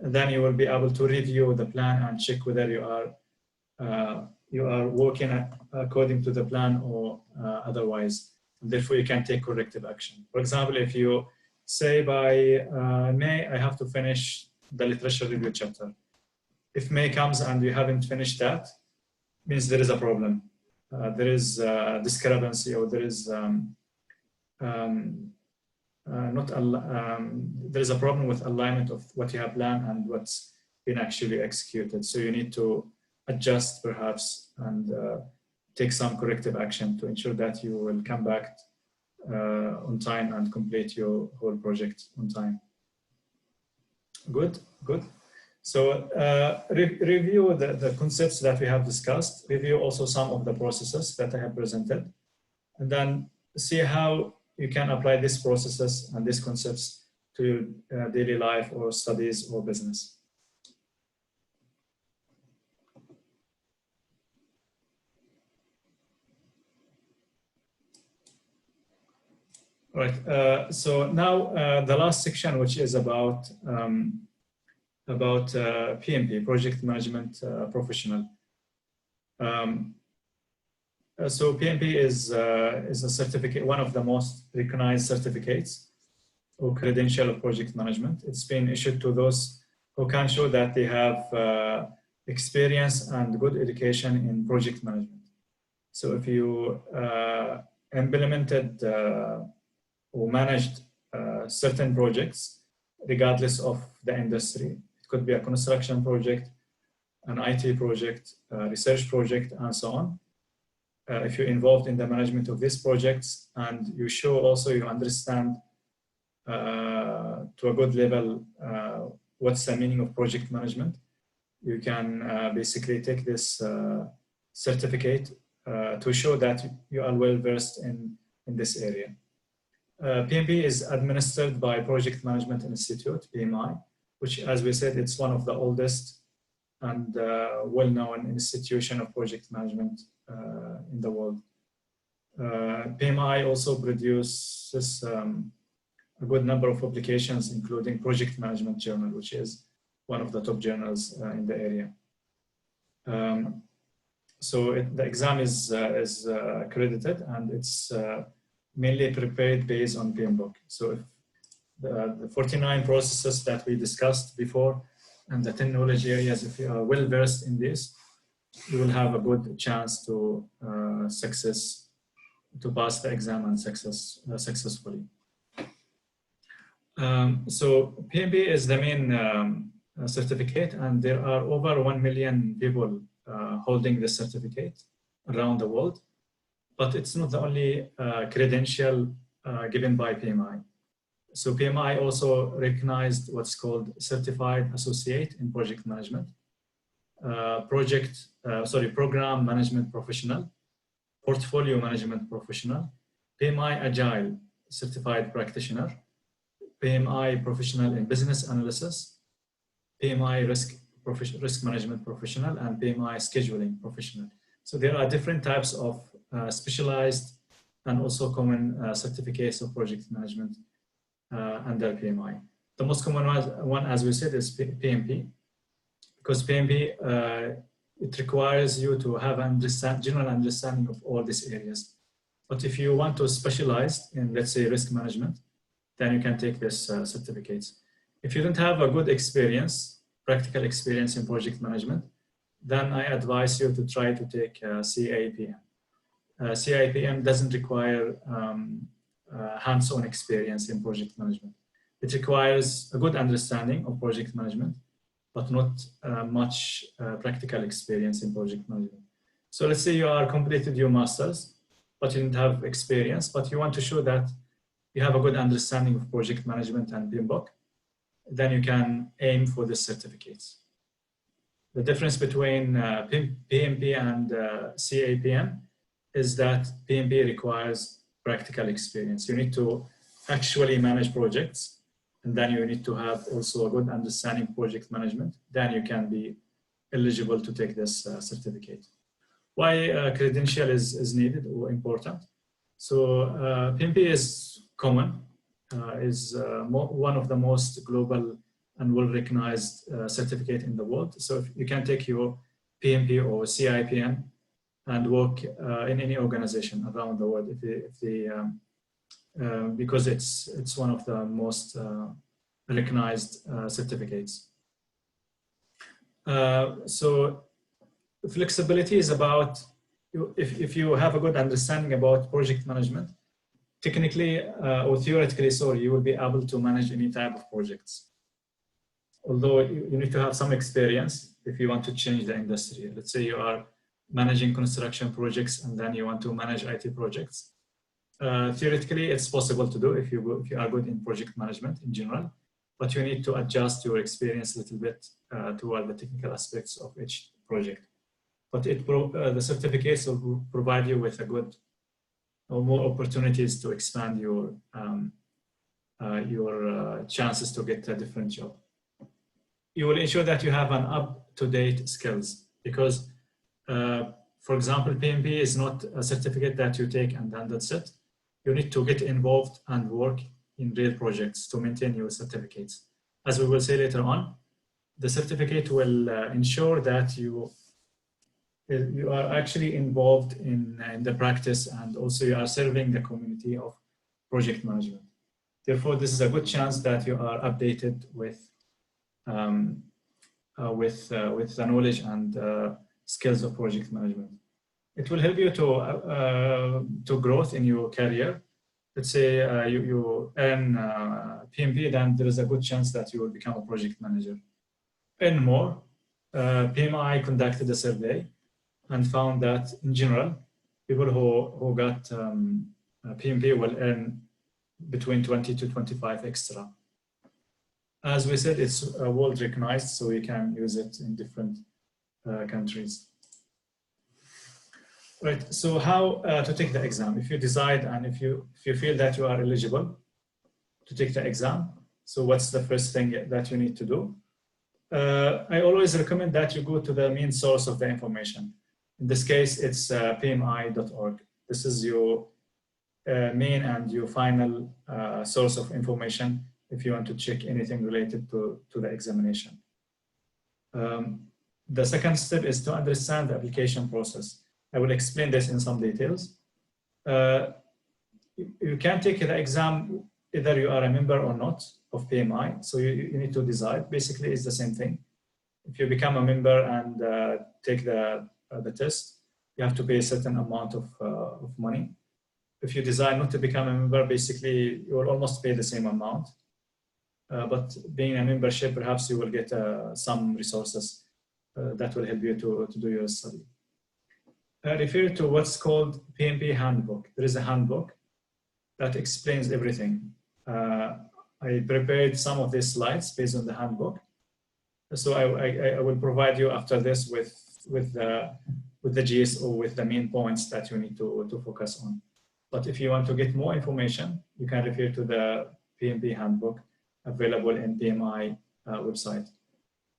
then you will be able to review the plan and check whether you are working according to the plan or otherwise. And therefore, you can take corrective action. For example, if you say by May, I have to finish the literature review chapter. If May comes and you haven't finished that, means there is a problem. There is a discrepancy, or there is there is a problem with alignment of what you have planned and what's been actually executed. So you need to adjust perhaps and take some corrective action to ensure that you will come back on time and complete your whole project on time. Good, good. So review the concepts that we have discussed, review also some of the processes that I have presented, and then see how you can apply these processes and these concepts to your daily life or studies or business. All right, so now the last section, which is about PMP, Project Management Professional. So PMP is a certificate, one of the most recognized certificates or credential of project management. It's been issued to those who can show that they have experience and good education in project management. So if you implemented or managed certain projects, regardless of the industry, it could be a construction project, an IT project, a research project, and so on. if you're involved in the management of these projects, and you show also you understand to a good level what's the meaning of project management, you can basically take this certificate to show that you are well versed in this area. PMP is administered by Project Management Institute, PMI, which, as we said, it's one of the oldest and well-known institution of project management in the world. PMI also produces a good number of publications, including Project Management Journal, which is one of the top journals in the area. So the exam is accredited, and it's mainly prepared based on PMBOK. So if the 49 processes that we discussed before and the 10 knowledge areas, if you are well versed in this, you will have a good chance to pass the exam and successfully. So PMB is the main certificate, and there are over 1 million people holding this certificate around the world. But it's not the only credential given by PMI. So PMI also recognized what's called Certified Associate in Project Management, Program Management Professional, Portfolio Management Professional, PMI Agile Certified Practitioner, PMI Professional in Business Analysis, PMI Risk Management Professional, and PMI Scheduling Professional. So there are different types of specialized and also common certificates of project management under PMI. The most common one, as we said, is PMP, because PMP, it requires you to have general understanding of all these areas. But if you want to specialize in, let's say, risk management, then you can take this certificates. If you don't have a good experience, practical experience in project management, then I advise you to try to take CIPM. CIPM doesn't require hands-on experience in project management. It requires a good understanding of project management, but not much practical experience in project management. So let's say you are completed your master's, but you didn't have experience, but you want to show that you have a good understanding of project management and PMBOK, then you can aim for the certificates. The difference between PMP and CAPM is that PMP requires practical experience. You need to actually manage projects, and then you need to have also a good understanding of project management. Then you can be eligible to take this certificate. Why credential is needed or important? So PMP is common, is one of the most global and well-recognized certificate in the world. So if you can take your PMP or CIPM and work in any organization around the world, because it's one of the most recognized certificates. So flexibility is about, if you have a good understanding about project management, technically or theoretically, sorry, you will be able to manage any type of projects. Although you need to have some experience if you want to change the industry. Let's say you are managing construction projects and then you want to manage IT projects. Theoretically, it's possible to do if you are good in project management in general, but you need to adjust your experience a little bit toward the technical aspects of each project. But the certificates will provide you with a good or more opportunities to expand your chances to get a different job. You will ensure that you have an up-to-date skills, because, for example, PMP is not a certificate that you take and then that's it. You need to get involved and work in real projects to maintain your certificates. As we will say later on, the certificate will ensure that you are actually involved in the practice, and also you are serving the community of project management. Therefore, this is a good chance that you are updated with the knowledge and skills of project management. It will help you to growth in your career. Let's say you earn PMP, then there is a good chance that you will become a project manager. Earn more. PMI conducted a survey and found that in general, people who got PMP will earn between 20 to 25 extra. As we said, it's world recognized, so we can use it in different countries. Right, so how to take the exam? If you decide and if you feel that you are eligible to take the exam, so what's the first thing that you need to do? I always recommend that you go to the main source of the information. In this case, it's PMI.org. This is your main and your final source of information if you want to check anything related to the examination. The second step is to understand the application process. I will explain this in some details. You can take the exam either you are a member or not of PMI, so you need to decide. Basically, it's the same thing. If you become a member and take the test, you have to pay a certain amount of money. If you decide not to become a member, basically you will almost pay the same amount. But being a membership, perhaps you will get some resources that will help you to do your study. Refer to what's called PMP handbook. There is a handbook that explains everything. I prepared some of these slides based on the handbook. So I will provide you after this with the GSO, with the main points that you need to focus on. But if you want to get more information, you can refer to the PMP handbook available in PMI website.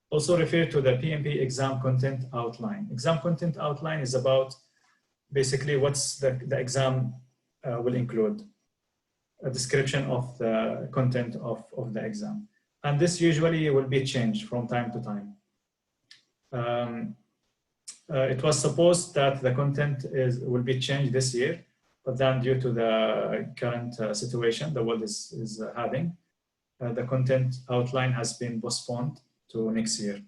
Also refer to the PMP exam content outline. Exam content outline is about basically what's the exam will include. A description of the content of the exam. And this usually will be changed from time to time. It was supposed that the content will be changed this year, but then due to the current situation the world is having, the content outline has been postponed to next year.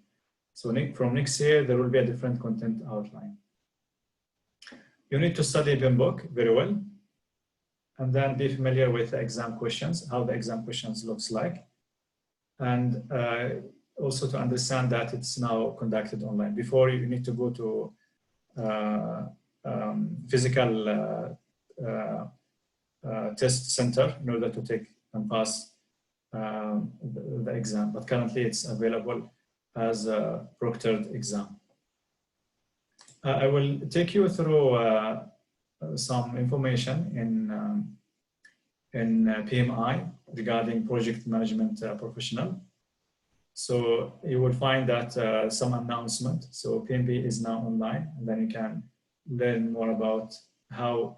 So from next year, there will be a different content outline. You need to study PMBOK very well, and then be familiar with the exam questions, how the exam questions looks like, and also to understand that it's now conducted online. Before, you need to go to physical test center in order to take and pass the exam, but currently it's available as a proctored exam. I will take you through some information in PMI regarding project management professional. So you will find that some announcement. So PMP is now online, and then you can learn more about how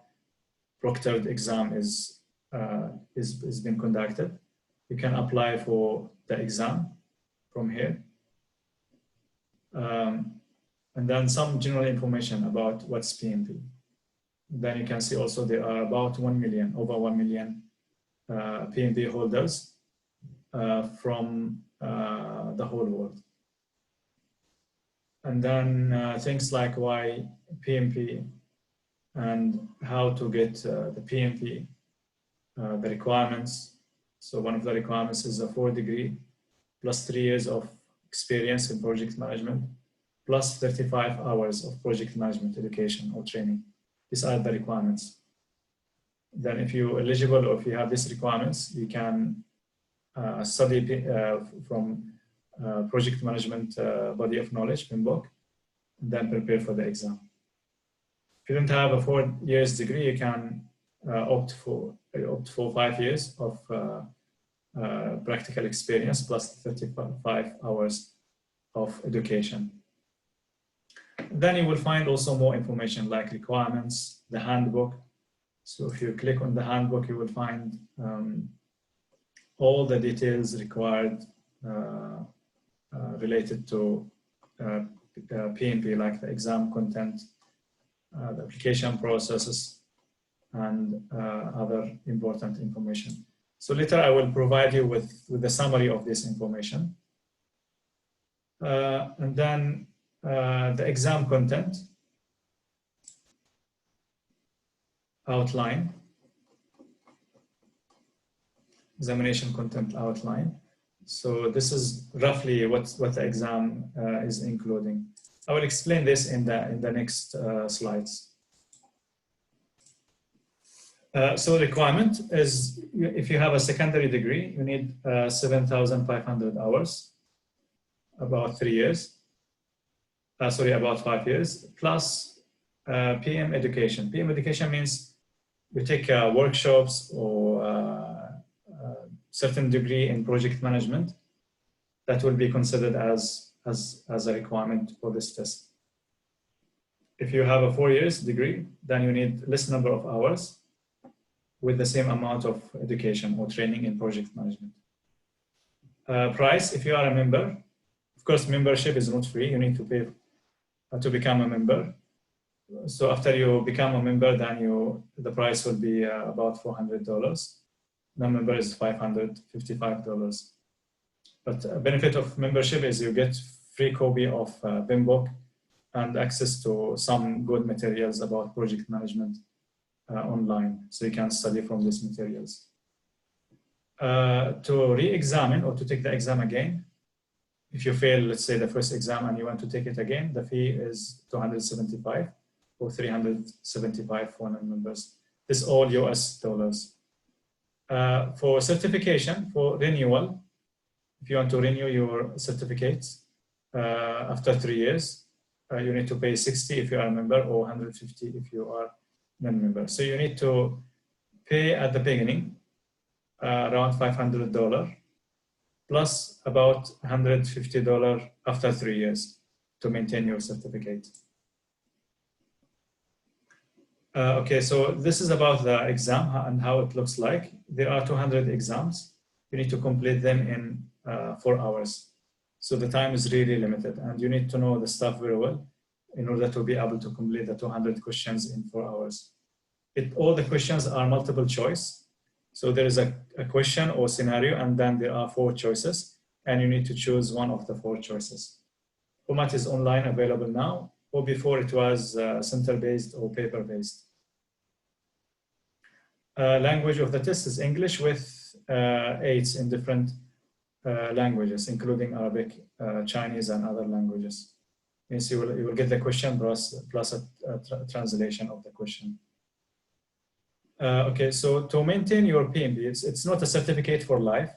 proctored exam is being conducted. You can apply for the exam from here. And then some general information about what's PMP. Then you can see also there are about 1 million, over 1 million PMP holders from the whole world. And then things like why PMP and how to get the PMP, the requirements. So one of the requirements is a 4-degree plus 3 years of experience in project management, plus 35 hours of project management education or training. These are the requirements. Then if you're eligible or if you have these requirements, you can study from project management body of knowledge, PMBOK, and then prepare for the exam. If you don't have a 4 years degree, you can opt for 5 years of practical experience plus 35 hours of education. Then you will find also more information like requirements, the handbook. So if you click on the handbook, you will find all the details required related to PMP, like the exam content, the application processes, and other important information. So later I will provide you with the summary of this information. And then the exam content outline, examination content outline. So this is roughly what the exam is including. I will explain this in the next slides. So requirement is, if you have a secondary degree, you need 7,500 hours, about 3 years. About 5 years, plus PM education. PM education means you take workshops or certain degree in project management that will be considered as a requirement for this test. If you have a 4 years degree, then you need less number of hours with the same amount of education or training in project management. Price, if you are a member, of course, membership is not free. You need to pay to become a member. So after you become a member, then the price will be about $400. Non-member is $555. But a benefit of membership is you get free copy of PMBOK and access to some good materials about project management online, so you can study from these materials. To re-examine or to take the exam again, if you fail, let's say, the first exam and you want to take it again, the fee is $275 or $375 for non-members. This is all US dollars. For certification, for renewal, if you want to renew your certificates after 3 years, you need to pay $60 if you are a member or $150 if you are non-member. So you need to pay at the beginning around $500 plus about $150 after 3 years to maintain your certificate. Okay, so this is about the exam and how it looks like. There are 200 exams. You need to complete them in 4 hours. So the time is really limited and you need to know the stuff very well in order to be able to complete the 200 questions in 4 hours. All the questions are multiple choice. So there is a question or scenario and then there are 4 choices and you need to choose one of the 4 choices. Format is online available now, or before it was center-based or paper-based. Language of the test is English with aids in different languages, including Arabic, Chinese, and other languages. Means you will get the question plus a translation of the question. Okay, so to maintain your PMB, it's not a certificate for life.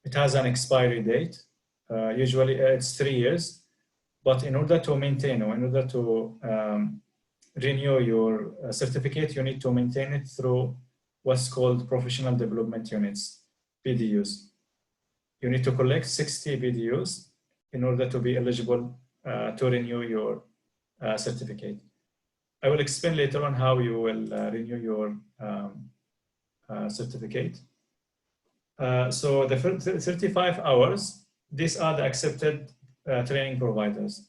It has an expiry date. Usually it's 3 years. But in order to maintain or in order to renew your certificate, you need to maintain it through what's called professional development units, PDUs. You need to collect 60 PDUs in order to be eligible to renew your certificate. I will explain later on how you will renew your certificate. So the 35 hours, these are the accepted training providers.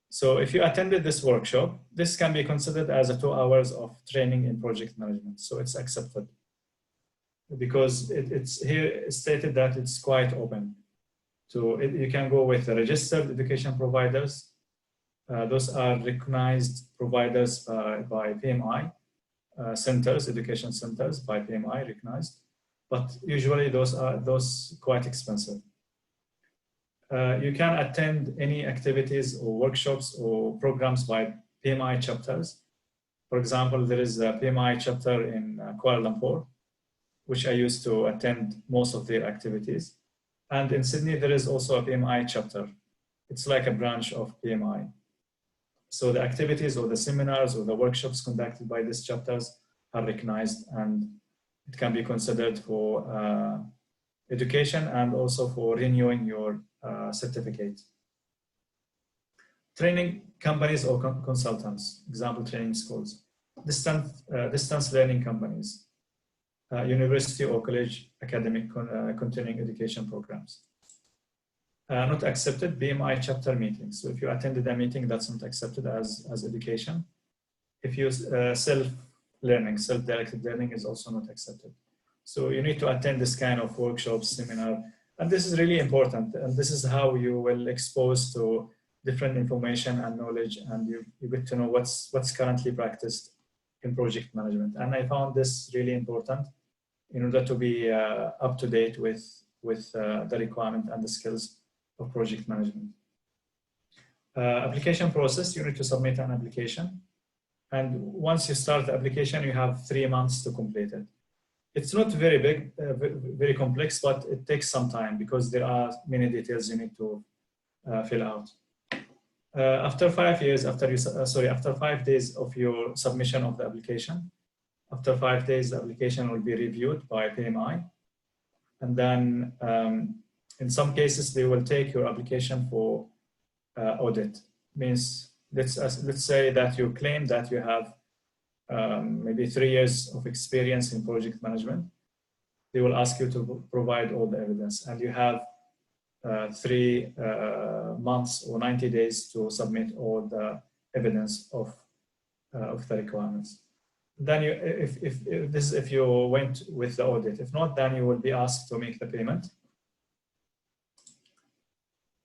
So if you attended this workshop, this can be considered as 2 hours of training in project management. So it's accepted because it's here stated that it's quite open. So you can go with the registered education providers. Those are recognized providers by PMI, centers, education centers by PMI recognized, but usually those are quite expensive. You can attend any activities or workshops or programs by PMI chapters. For example, there is a PMI chapter in Kuala Lumpur, which I used to attend most of their activities. And in Sydney, there is also a PMI chapter. It's like a branch of PMI. So the activities or the seminars or the workshops conducted by these chapters are recognized and it can be considered for education and also for renewing your certificate. Training companies or consultants, example training schools, distance learning companies, university or college academic continuing education programs. Not accepted BMI chapter meetings. So if you attended a meeting, that's not accepted as education. If you self-learning, self-directed learning is also not accepted. So you need to attend this kind of workshops, seminar, and this is really important. And this is how you will expose to different information and knowledge, and you get to know what's currently practiced in project management. And I found this really important in order to be up to date with the requirement and the skills of project management. Application process, you need to submit an application. And once you start the application, you have 3 months to complete it. It's not very big, very complex, but it takes some time because there are many details you need to fill out. After 5 years, after 5 days of your submission of the application, after 5 days, the application will be reviewed by PMI. And then in some cases, they will take your application for audit. Means let's say that you claim that you have maybe 3 years of experience in project management. They will ask you to provide all the evidence, and you have 3 months or 90 days to submit all the evidence of the requirements. Then you, if you went with the audit, if not, then you will be asked to make the payment.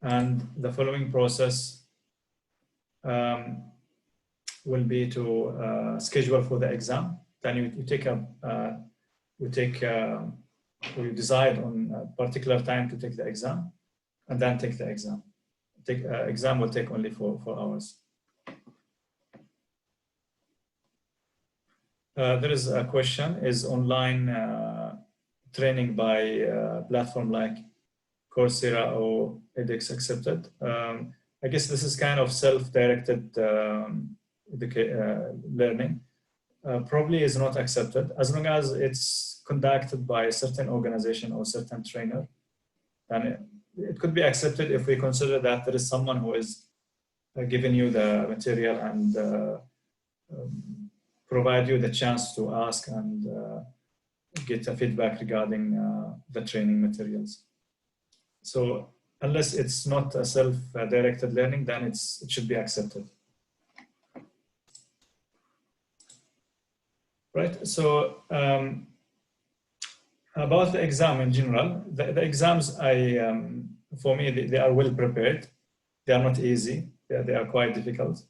And the following process will be to schedule for the exam. Then you decide on a particular time to take the exam, and then take the exam. Exam will take only 4 hours. There is a question: is online training by platform like Coursera or edX accepted? I guess this is kind of self-directed learning. Probably is not accepted as long as it's conducted by a certain organization or certain trainer. And it could be accepted if we consider that there is someone who is giving you the material and provide you the chance to ask and get a feedback regarding the training materials. So unless it's not a self-directed learning, then it should be accepted. Right, so about the exam in general, the exams, for me, they are well prepared. They are not easy, they are quite difficult.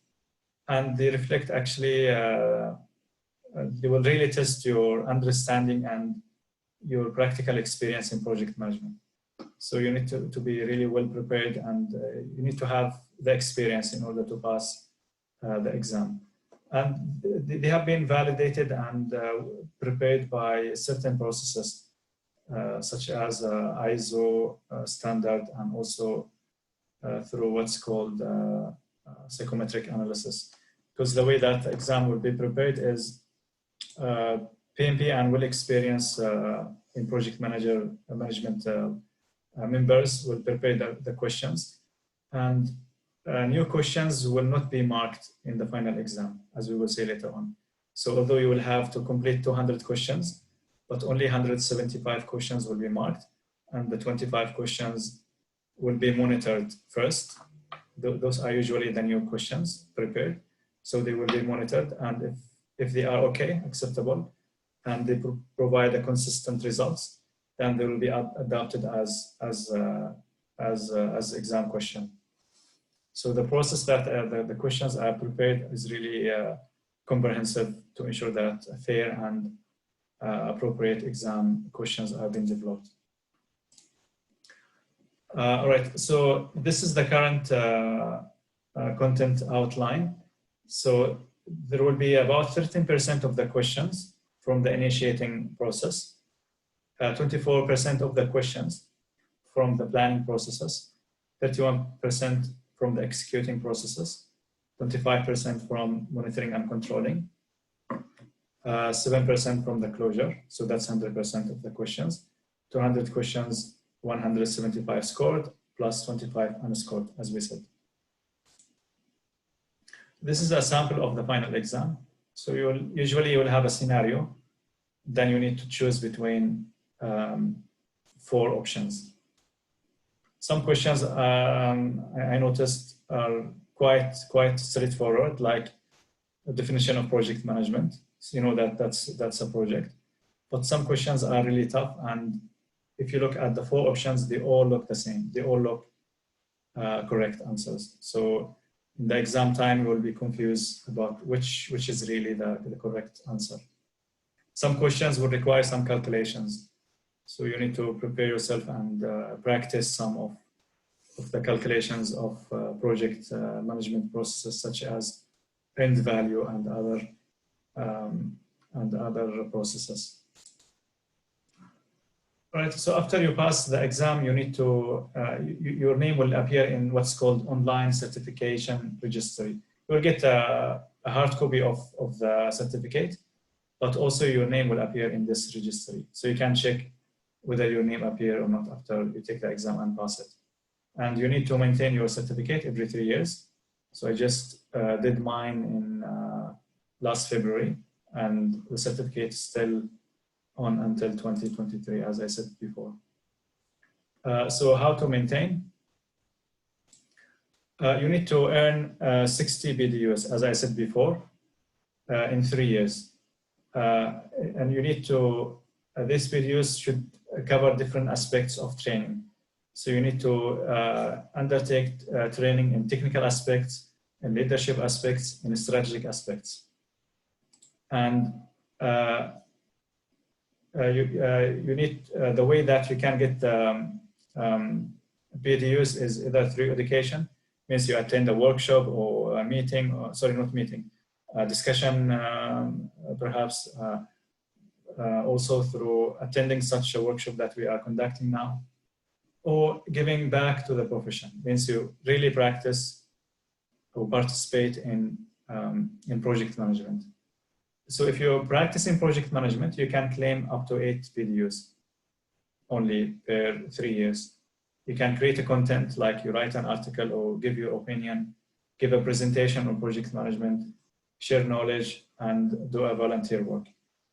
And they reflect actually, they will really test your understanding and your practical experience in project management. So you need to be really well prepared, and you need to have the experience in order to pass the exam. And they have been validated and prepared by certain processes, such as ISO standard, and also through what's called psychometric analysis. Because the way that exam will be prepared is PMP and will experience in project management members will prepare the questions, and new questions will not be marked in the final exam, as we will say later on. So although you will have to complete 200 questions, but only 175 questions will be marked, and the 25 questions will be monitored first. Those are usually the new questions prepared. So they will be monitored, and if they are okay, acceptable, and they provide a consistent results, then they will be adopted as exam question. So the process that the questions are prepared is really comprehensive to ensure that fair and appropriate exam questions are being developed. All right, so this is the current content outline. So there will be about 13% of the questions from the initiating process, 24% of the questions from the planning processes, 31% from the executing processes, 25% from monitoring and controlling, 7% from the closure. So that's 100% of the questions. 200 questions, 175 scored, plus 25 unscored, as we said. This is a sample of the final exam. So usually you will have a scenario. Then you need to choose between 4 options. Some questions I noticed are quite straightforward, like a definition of project management. So you know that's a project. But some questions are really tough, and if you look at the 4 options, they all look the same. They all look correct answers. So in the exam time, you will be confused about which is really the correct answer. Some questions will require some calculations. So you need to prepare yourself and practice some of the calculations of project management processes, such as end value and other processes. Right. So after you pass the exam, you need to your name will appear in what's called online certification registry. You will get a hard copy of the certificate, but also your name will appear in this registry. So you can check whether your name appear or not after you take the exam and pass it. And you need to maintain your certificate every 3 years. So I just did mine in last February, and the certificate is still on until 2023, as I said before. So how to maintain? You need to earn 60 BDUs, as I said before, in 3 years. And you need to, these BDUs should cover different aspects of training. So you need to undertake training in technical aspects, in leadership aspects, in strategic aspects. And you need, the way that you can get BDUs is either through education, means you attend a workshop or a meeting, or sorry, not meeting, a discussion, perhaps also through attending such a workshop that we are conducting now, or giving back to the profession, means you really practice or participate in project management. So if you're practicing project management, you can claim up to 8 BDUs only per 3 years. You can create a content, like you write an article or give your opinion, give a presentation on project management, share knowledge, and do a volunteer work.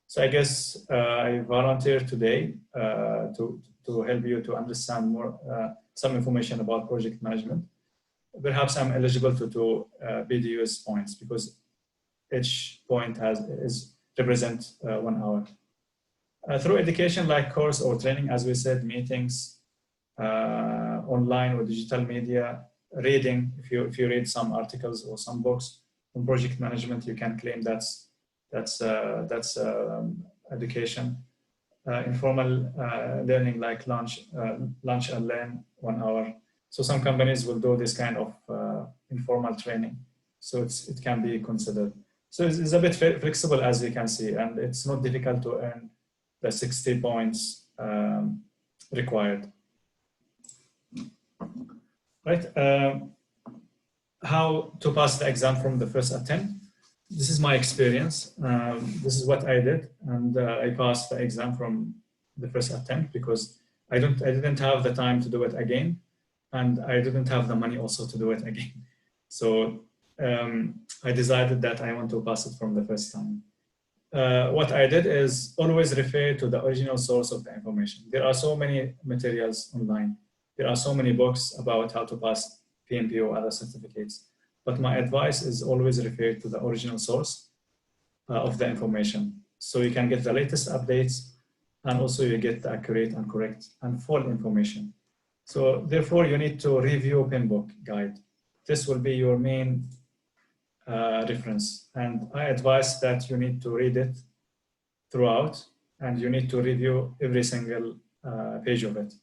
So I guess I volunteer today to help you to understand more, some information about project management. Perhaps I'm eligible to do BDUs points, because each point represent 1 hour. Through education like course or training, as we said, meetings, online or digital media, reading, if you read some articles or some books on project management, you can claim that's education. Informal learning like lunch and learn 1 hour. So some companies will do this kind of informal training. So it can be considered. So it's a bit flexible, as you can see, and it's not difficult to earn the 60 points required. Right? How to pass the exam from the first attempt? This is my experience. This is what I did, and I passed the exam from the first attempt because I didn't have the time to do it again, and I didn't have the money also to do it again. So I decided that I want to pass it from the first time. What I did is always refer to the original source of the information. There are so many materials online. There are so many books about how to pass PMP or other certificates. But my advice is always refer to the original source of the information. So you can get the latest updates, and also you get the accurate and correct and full information. So therefore you need to review PMBOK guide. This will be your main reference. And I advise that you need to read it throughout, and you need to review every single page of it.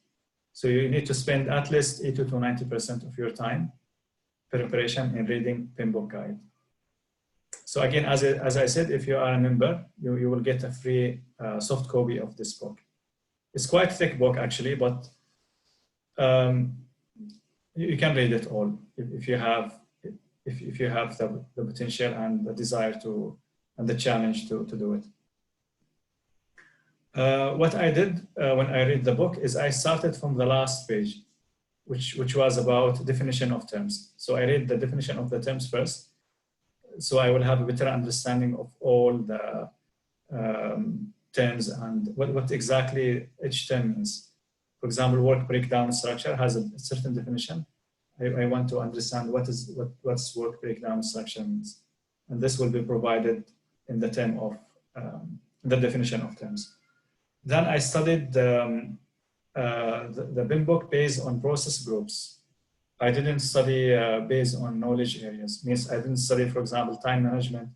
So you need to spend at least 80 to 90% of your time preparation in reading PMBOK guide. So again, as I said, if you are a member, you will get a free soft copy of this book. It's quite a thick book actually, but you can read it all if you have the potential and the desire to, and the challenge to do it. What I did when I read the book is I started from the last page, which was about definition of terms. So I read the definition of the terms first, so I will have a better understanding of all the terms and what exactly each term means. For example, work breakdown structure has a certain definition. I want to understand what's work breakdown structure means, and this will be provided in the term of the definition of terms. Then I studied the PMBOK based on process groups. I didn't study based on knowledge areas. Means I didn't study, for example, time management,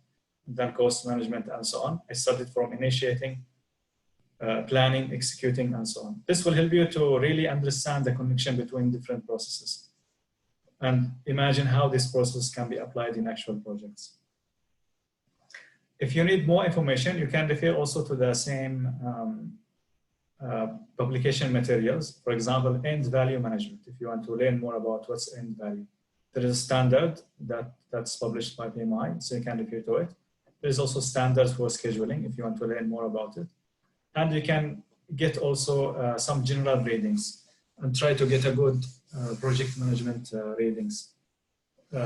then cost management, and so on. I studied from initiating, planning, executing, and so on. This will help you to really understand the connection between different processes and imagine how this process can be applied in actual projects. If you need more information, you can refer also to the same publication materials. For example, end value management. If you want to learn more about what's end value, there is a standard that's published by PMI, so you can refer to it. There's also standards for scheduling if you want to learn more about it. And you can get also some general readings and try to get a good project management readings.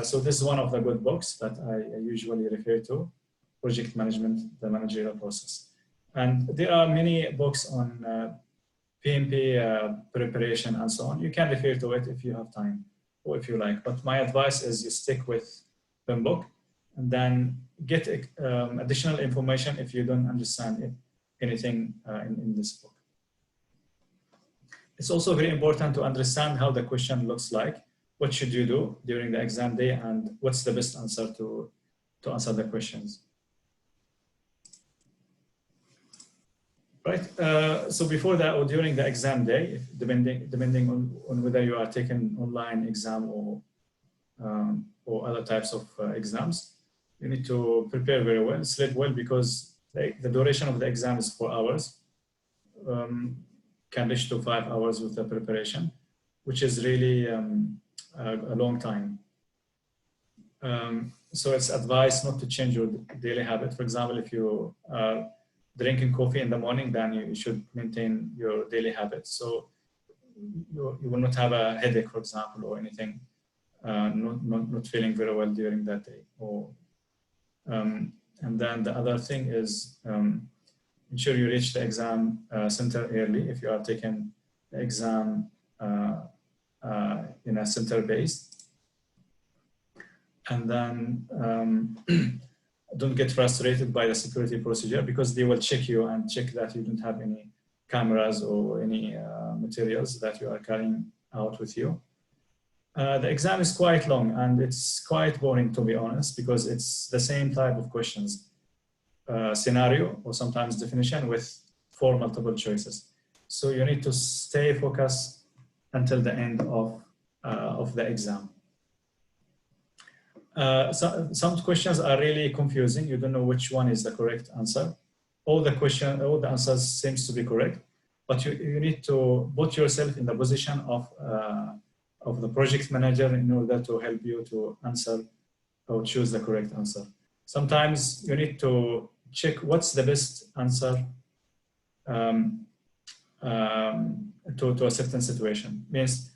So this is one of the good books that I usually refer to, Project Management, the Managerial Process. And there are many books on PMP preparation and so on. You can refer to it if you have time or if you like. But my advice is you stick with PMBOK and then get additional information if you don't understand anything in this book. It's also very important to understand how the question looks like. What should you do during the exam day and what's the best answer to answer the questions. Right, so before that or during the exam day, depending on whether you are taking online exam or other types of exams, you need to prepare very well, sleep well, because the duration of the exam is 4 hours, can reach to 5 hours with the preparation, which is really a long time. So it's advised not to change your daily habit. For example, if you are drinking coffee in the morning, then you should maintain your daily habits. So you will not have a headache, for example, or anything, not feeling very well during that day. Or, and then the other thing is ensure you reach the exam center early if you are taking the exam in a center-based. And then don't get frustrated by the security procedure, because they will check you and check that you don't have any cameras or any materials that you are carrying out with you. The exam is quite long and it's quite boring, to be honest, because it's the same type of questions, scenario or sometimes definition with 4 multiple choices. So you need to stay focused until the end of the exam. Some questions are really confusing. You don't know which one is the correct answer. All the answers seems to be correct, but you need to put yourself in the position of the project manager in order to help you to answer or choose the correct answer. Sometimes you need to check what's the best answer to a certain situation. Means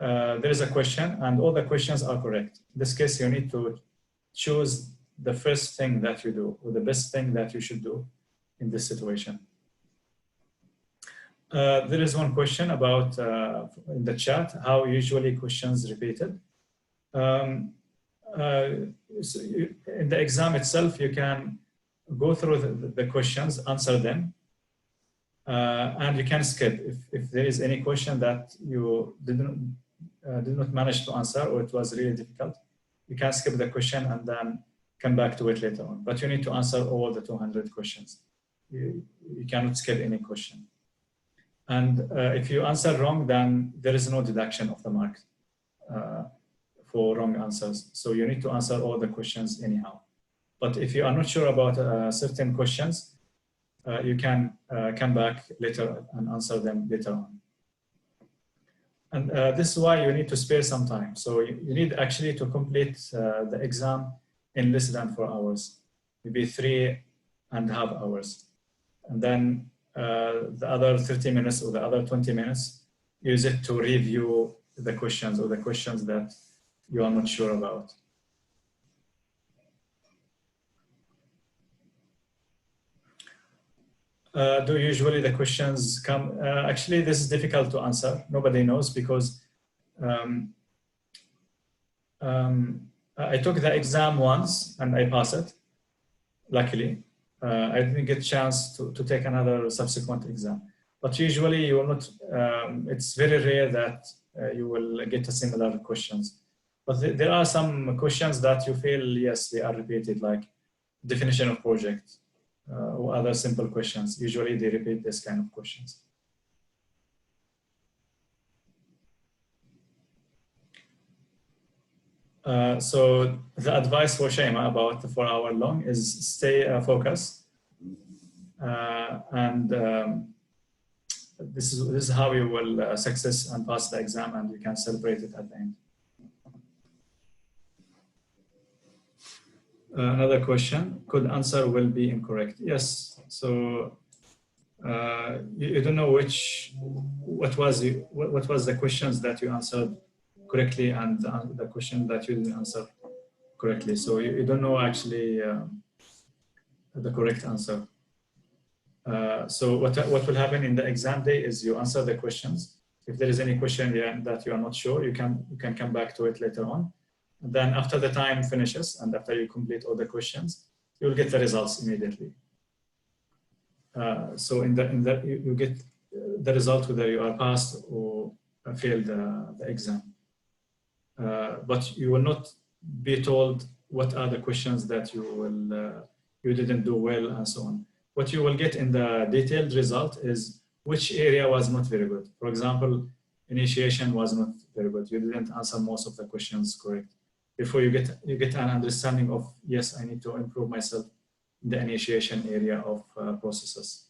there is a question and all the questions are correct. In this case, you need to choose the first thing that you do or the best thing that you should do in this situation. There is one question about in the chat, how usually questions repeated. So in the exam itself, you can go through the questions, answer them, and you can skip if there is any question that you did not manage to answer or it was really difficult. You can skip the question and then come back to it later on. But you need to answer all the 200 questions. You cannot skip any question. And if you answer wrong, then there is no deduction of the mark for wrong answers. So you need to answer all the questions anyhow. But if you are not sure about certain questions, you can come back later and answer them later on. And this is why you need to spare some time. So you need actually to complete the exam in less than 4 hours, maybe 3.5 hours. And then the other 30 minutes or the other 20 minutes, use it to review the questions or the questions that you are not sure about. Do usually the questions come? Actually, this is difficult to answer. Nobody knows because I took the exam once and I passed it, luckily. I didn't get a chance to take another subsequent exam. But usually you will not, it's very rare that you will get a similar questions. But there are some questions that you feel, yes, they are repeated, like definition of project or other simple questions. Usually they repeat this kind of questions. So the advice for Shaima about the 4 hour long is stay focused. This is how you will success and pass the exam, and you can celebrate it at the end. Another question, could answer will be incorrect? Yes. So you don't know what was the questions that you answered correctly and the question that you didn't answer correctly. So you don't know actually the correct answer. So what will happen in the exam day is you answer the questions. If there is any question that you are not sure, you can come back to it later on. And then after the time finishes and after you complete all the questions, you will get the results immediately. So you get the result whether you are passed or failed the exam. But you will not be told what are the questions that you didn't do well and so on. What you will get in the detailed result is which area was not very good. For example, initiation was not very good. You didn't answer most of the questions correct. Therefore, you get an understanding of, yes, I need to improve myself in the initiation area of processes.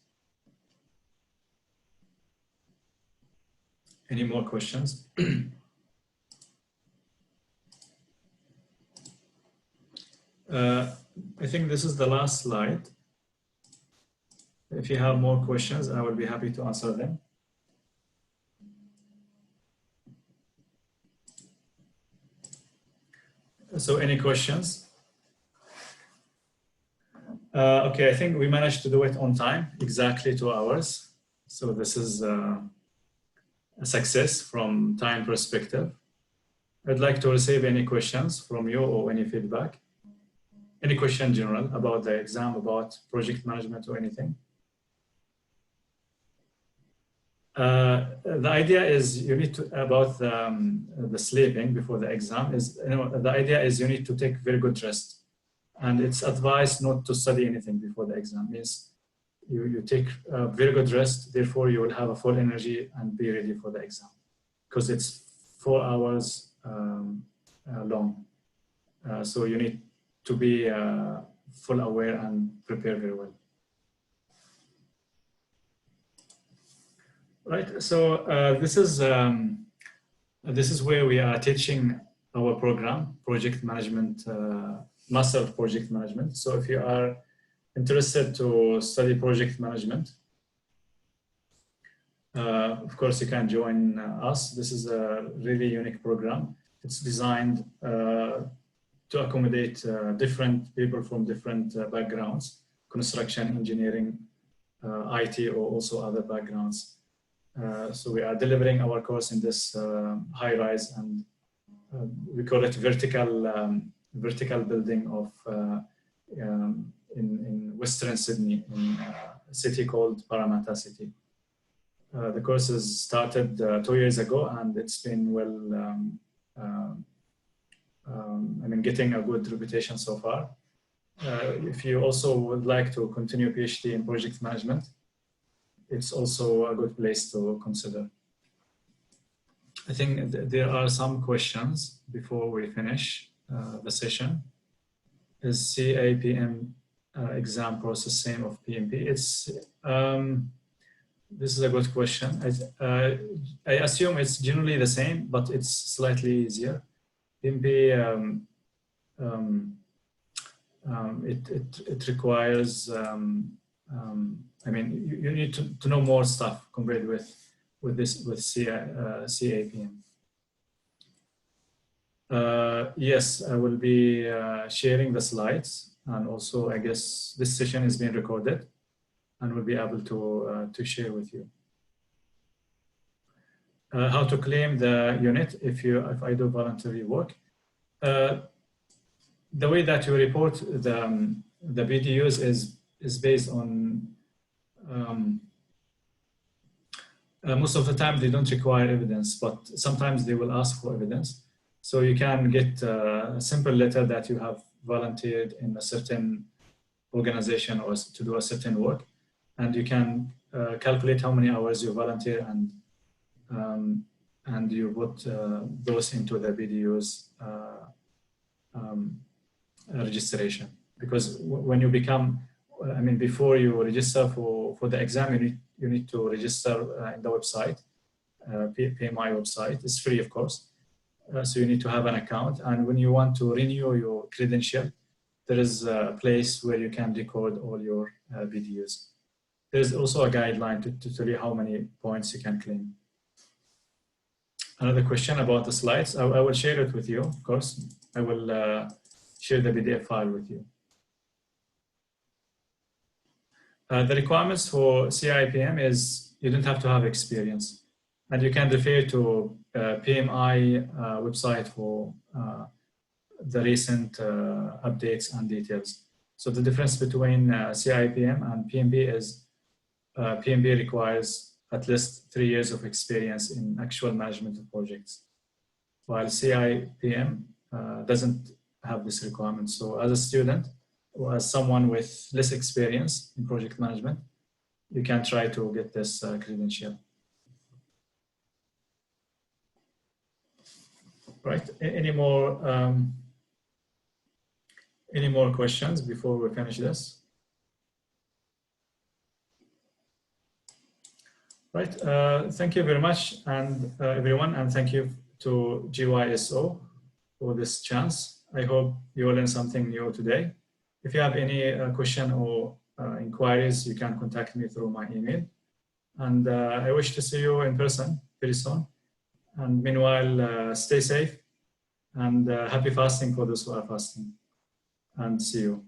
Any more questions? I think this is the last slide. If you have more questions, I will be happy to answer them. So any questions? Okay, I think we managed to do it on time, exactly 2 hours. So this is a success from time perspective. I'd like to receive any questions from you or any feedback. Any question in general about the exam, about project management or anything. The idea is you need to, about the sleeping before the exam is, the idea is you need to take very good rest. And it's advised not to study anything before the exam. Means you take very good rest, therefore you will have a full energy and be ready for the exam. Because it's 4 hours long. So you need to be full aware and prepare very well. Right, so this is where we are teaching our program, project management, Master of Project Management. So if you are interested to study project management, of course you can join us. This is a really unique program. It's designed to accommodate different people from different backgrounds, construction, engineering, IT, or also other backgrounds. So we are delivering our course in this high-rise, and we call it vertical building of in Western Sydney, in a city called Parramatta City. The course has started 2 years ago, and it's been well, I mean, getting a good reputation so far. If you also would like to continue PhD in project management, it's also a good place to consider. I think there are some questions before we finish the session. Is CAPM exam process same of PMP? It's this is a good question. I assume it's generally the same, but it's slightly easier. PMP it requires I mean, you need to know more stuff compared with CAPM. Yes, I will be sharing the slides, and also I guess this session is being recorded and will be able to share with you. How to claim the unit if I do voluntary work. The way that you report the BDUs is based on most of the time they don't require evidence, but sometimes they will ask for evidence. So you can get a simple letter that you have volunteered in a certain organization or to do a certain work, and you can calculate how many hours you volunteer, and you put those into the BDUs registration. Because when you become, I mean, before you register for the exam, you need to register in the website, PMI website. It's free, of course. So you need to have an account. And when you want to renew your credential, there is a place where you can record all your videos. There's also a guideline to tell you how many points you can claim. Another question about the slides. I will share it with you, of course. I will share the PDF file with you. The requirements for CIPM is you don't have to have experience. And you can refer to PMI website for the recent updates and details. So the difference between CIPM and PMB is PMB requires at least 3 years of experience in actual management of projects, while CIPM doesn't have this requirement. So as a student or as someone with less experience in project management, you can try to get this credential. Right, any more questions before we finish this? Right, thank you very much, and everyone, and thank you to GYSO for this chance. I hope you learned something new today. If you have any question or inquiries, you can contact me through my email. And I wish to see you in person very soon. And meanwhile, stay safe and happy fasting for those who are fasting. And see you.